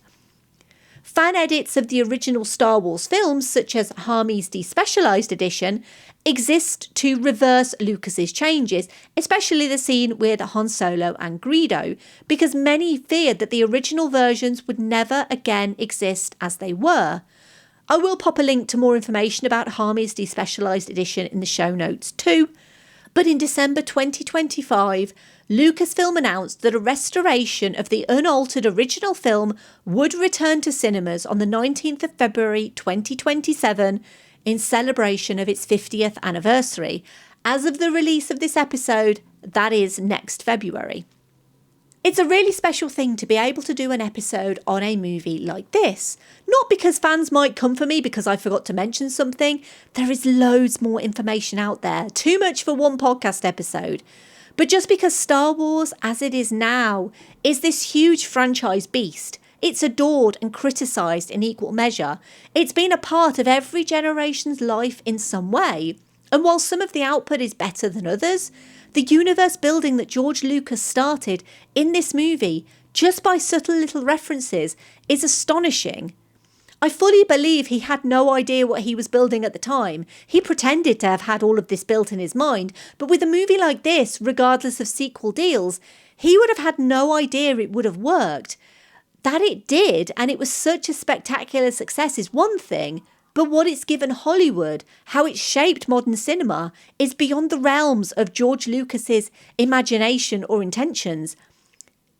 G: Fan edits of the original Star Wars films, such as Harmy's Despecialized edition, exist to reverse Lucas's changes, especially the scene with Han Solo and Greedo, because many feared that the original versions would never again exist as they were. I will pop a link to more information about Harmy's Despecialized edition in the show notes too. But in December 2025, Lucasfilm announced that a restoration of the unaltered original film would return to cinemas on the 19th of February 2027 in celebration of its 50th anniversary. As of the release of this episode, that is next February. It's a really special thing to be able to do an episode on a movie like this. Not because fans might come for me because I forgot to mention something. There is loads more information out there. Too much for one podcast episode. But just because Star Wars, as it is now, is this huge franchise beast. It's adored and criticised in equal measure. It's been a part of every generation's life in some way. And while some of the output is better than others, the universe building that George Lucas started in this movie, just by subtle little references, is astonishing. I fully believe he had no idea what he was building at the time. He pretended to have had all of this built in his mind, but with a movie like this, regardless of sequel deals, he would have had no idea it would have worked. That it did, and it was such a spectacular success, is one thing, but what it's given Hollywood, how it's shaped modern cinema, is beyond the realms of George Lucas's imagination or intentions.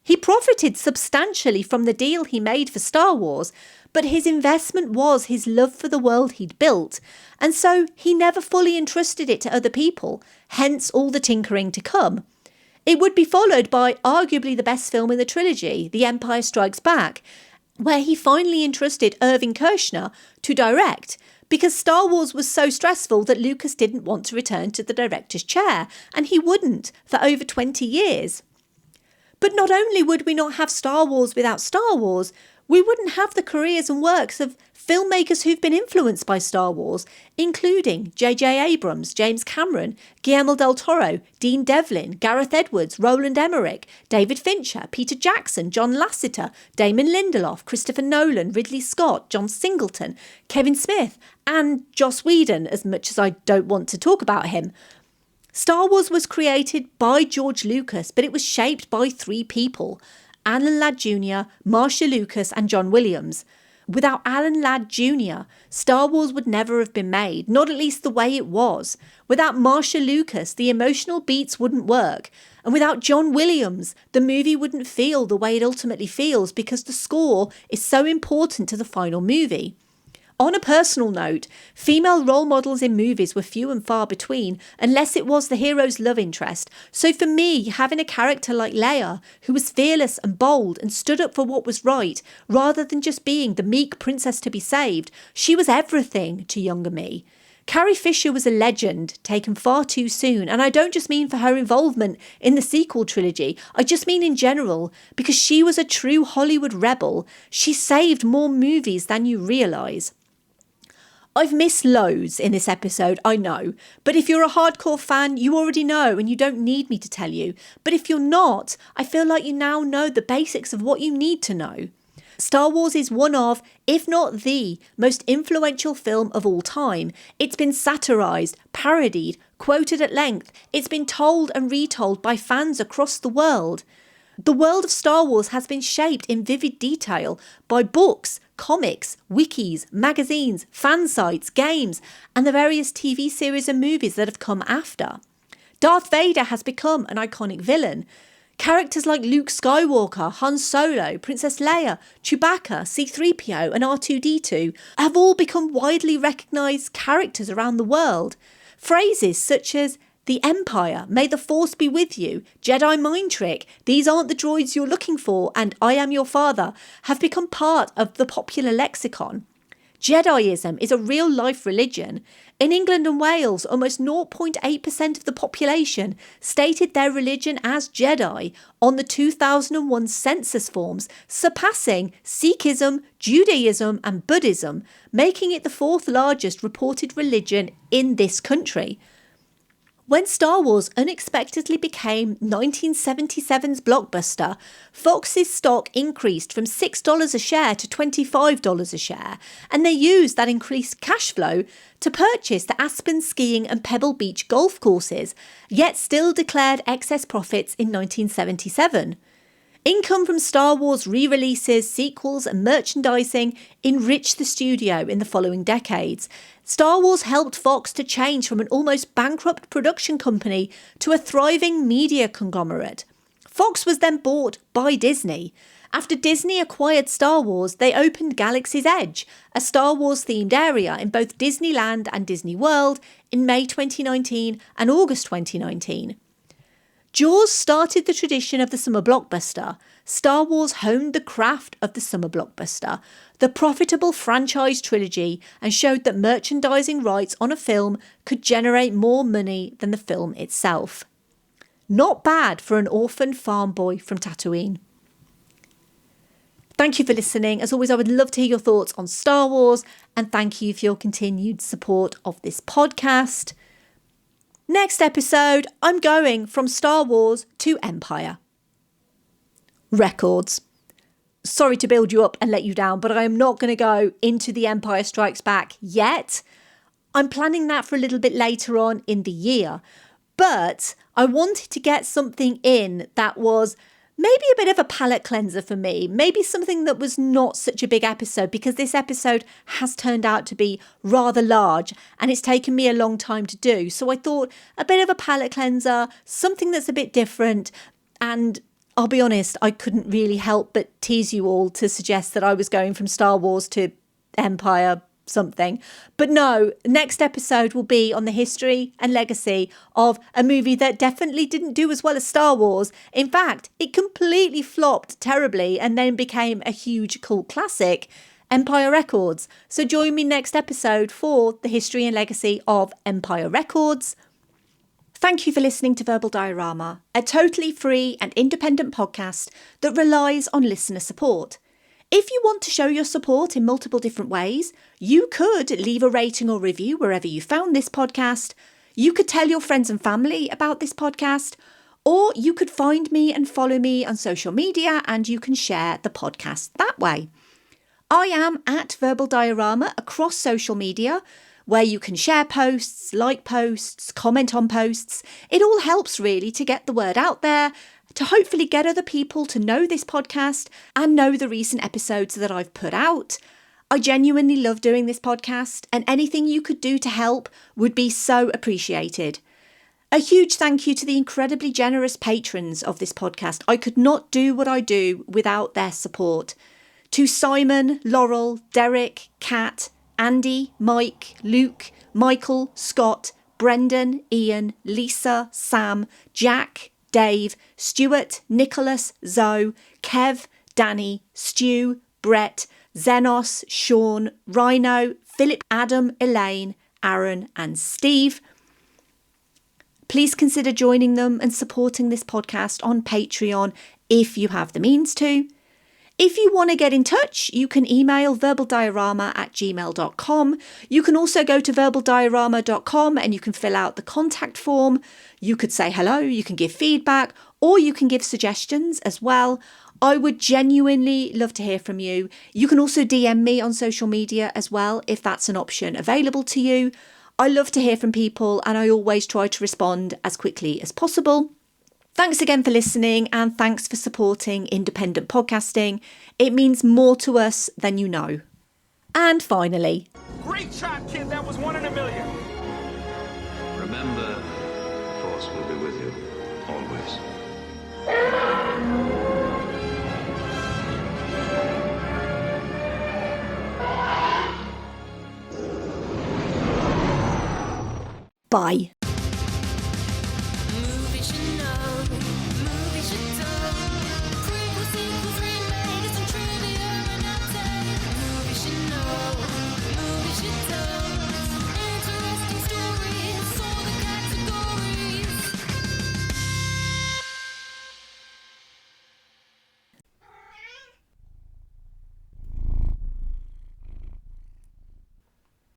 G: He profited substantially from the deal he made for Star Wars, but his investment was his love for the world he'd built, and so he never fully entrusted it to other people, hence all the tinkering to come. It would be followed by arguably the best film in the trilogy, The Empire Strikes Back, where he finally entrusted Irving Kershner to direct, because Star Wars was so stressful that Lucas didn't want to return to the director's chair, and he wouldn't for over 20 years. But not only would we not have Star Wars without Star Wars, we wouldn't have the careers and works of filmmakers who've been influenced by Star Wars, including J.J. Abrams, James Cameron, Guillermo del Toro, Dean Devlin, Gareth Edwards, Roland Emmerich, David Fincher, Peter Jackson, John Lasseter, Damon Lindelof, Christopher Nolan, Ridley Scott, John Singleton, Kevin Smith, and Joss Whedon, as much as I don't want to talk about him. Star Wars was created by George Lucas, but it was shaped by 3 people: Alan Ladd Jr., Marcia Lucas, and John Williams. Without Alan Ladd Jr., Star Wars would never have been made, not at least the way it was. Without Marcia Lucas, the emotional beats wouldn't work. And without John Williams, the movie wouldn't feel the way it ultimately feels, because the score is so important to the final movie. On a personal note, female role models in movies were few and far between, unless it was the hero's love interest. So for me, having a character like Leia, who was fearless and bold and stood up for what was right, rather than just being the meek princess to be saved, she was everything to younger me. Carrie Fisher was a legend, taken far too soon, and I don't just mean for her involvement in the sequel trilogy, I just mean in general, because she was a true Hollywood rebel. She saved more movies than you realise. I've missed loads in this episode, I know, but if you're a hardcore fan, you already know and you don't need me to tell you. But if you're not, I feel like you now know the basics of what you need to know. Star Wars is one of, if not the, most influential film of all time. It's been satirised, parodied, quoted at length. It's been told and retold by fans across the world. The world of Star Wars has been shaped in vivid detail by books, comics, wikis, magazines, fan sites, games, and the various TV series and movies that have come after. Darth Vader has become an iconic villain. Characters like Luke Skywalker, Han Solo, Princess Leia, Chewbacca, C-3PO and R2-D2 have all become widely recognised characters around the world. Phrases such as "The Empire," "May the Force be with you," "Jedi mind trick," "These aren't the droids you're looking for," and "I am your father" have become part of the popular lexicon. Jediism is a real-life religion. In England and Wales, almost 0.8% of the population stated their religion as Jedi on the 2001 census forms, surpassing Sikhism, Judaism and Buddhism, making it the 4th largest reported religion in this country. When Star Wars unexpectedly became 1977's blockbuster, Fox's stock increased from $6 a share to $25 a share, and they used that increased cash flow to purchase the Aspen skiing and Pebble Beach golf courses, yet still declared excess profits in 1977. Income from Star Wars re-releases, sequels and merchandising enriched the studio in the following decades. Star Wars helped Fox to change from an almost bankrupt production company to a thriving media conglomerate. Fox was then bought by Disney. After Disney acquired Star Wars, they opened Galaxy's Edge, a Star Wars themed area in both Disneyland and Disney World in May 2019 and August 2019. Jaws started the tradition of the summer blockbuster. Star Wars honed the craft of the summer blockbuster, the profitable franchise trilogy, and showed that merchandising rights on a film could generate more money than the film itself. Not bad for an orphan farm boy from Tatooine. Thank you for listening. As always, I would love to hear your thoughts on Star Wars, and thank you for your continued support of this podcast. Next episode, I'm going from Star Wars to Empire. Records. Sorry to build you up and let you down, but I am not going to go into The Empire Strikes Back yet. I'm planning that for a little bit later on in the year. But I wanted to get something in that was maybe a bit of a palate cleanser for me. Maybe something that was not such a big episode, because this episode has turned out to be rather large and it's taken me a long time to do. So I thought a bit of a palate cleanser, something that's a bit different, and I'll be honest, I couldn't really help but tease you all to suggest that I was going from Star Wars to Empire something. But no, next episode will be on the history and legacy of a movie that definitely didn't do as well as Star Wars. In fact, it completely flopped terribly and then became a huge cult classic, Empire Records. So join me next episode for the history and legacy of Empire Records. Thank you for listening to Verbal Diorama, a totally free and independent podcast that relies on listener support. If you want to show your support in multiple different ways, you could leave a rating or review wherever you found this podcast. You could tell your friends and family about this podcast, or you could find me and follow me on social media and you can share the podcast that way. I am at Verbal Diorama across social media, where you can share posts, like posts, comment on posts. It all helps really to get the word out there, to hopefully get other people to know this podcast and know the recent episodes that I've put out. I genuinely love doing this podcast, and anything you could do to help would be so appreciated. A huge thank you to the incredibly generous patrons of this podcast. I could not do what I do without their support. To Simon, Laurel, Derek, Kat, Andy, Mike, Luke, Michael, Scott, Brendan, Ian, Lisa, Sam, Jack, Dave, Stuart, Nicholas, Zoe, Kev, Danny, Stu, Brett, Zenos, Sean, Rhino, Philip, Adam, Elaine, Aaron and Steve. Please consider joining them and supporting this podcast on Patreon if you have the means to. If you want to get in touch, you can email verbaldiorama@gmail.com. You can also go to verbaldiorama.com and you can fill out the contact form. You could say hello, you can give feedback, or you can give suggestions as well. I would genuinely love to hear from you. You can also DM me on social media as well, if that's an option available to you. I love to hear from people and I always try to respond as quickly as possible. Thanks again for listening and thanks for supporting independent podcasting. It means more to us than you know. And finally,
I: Great shot, kid. That was 1 in a million.
L: Remember, the Force will be with you, always.
G: bye.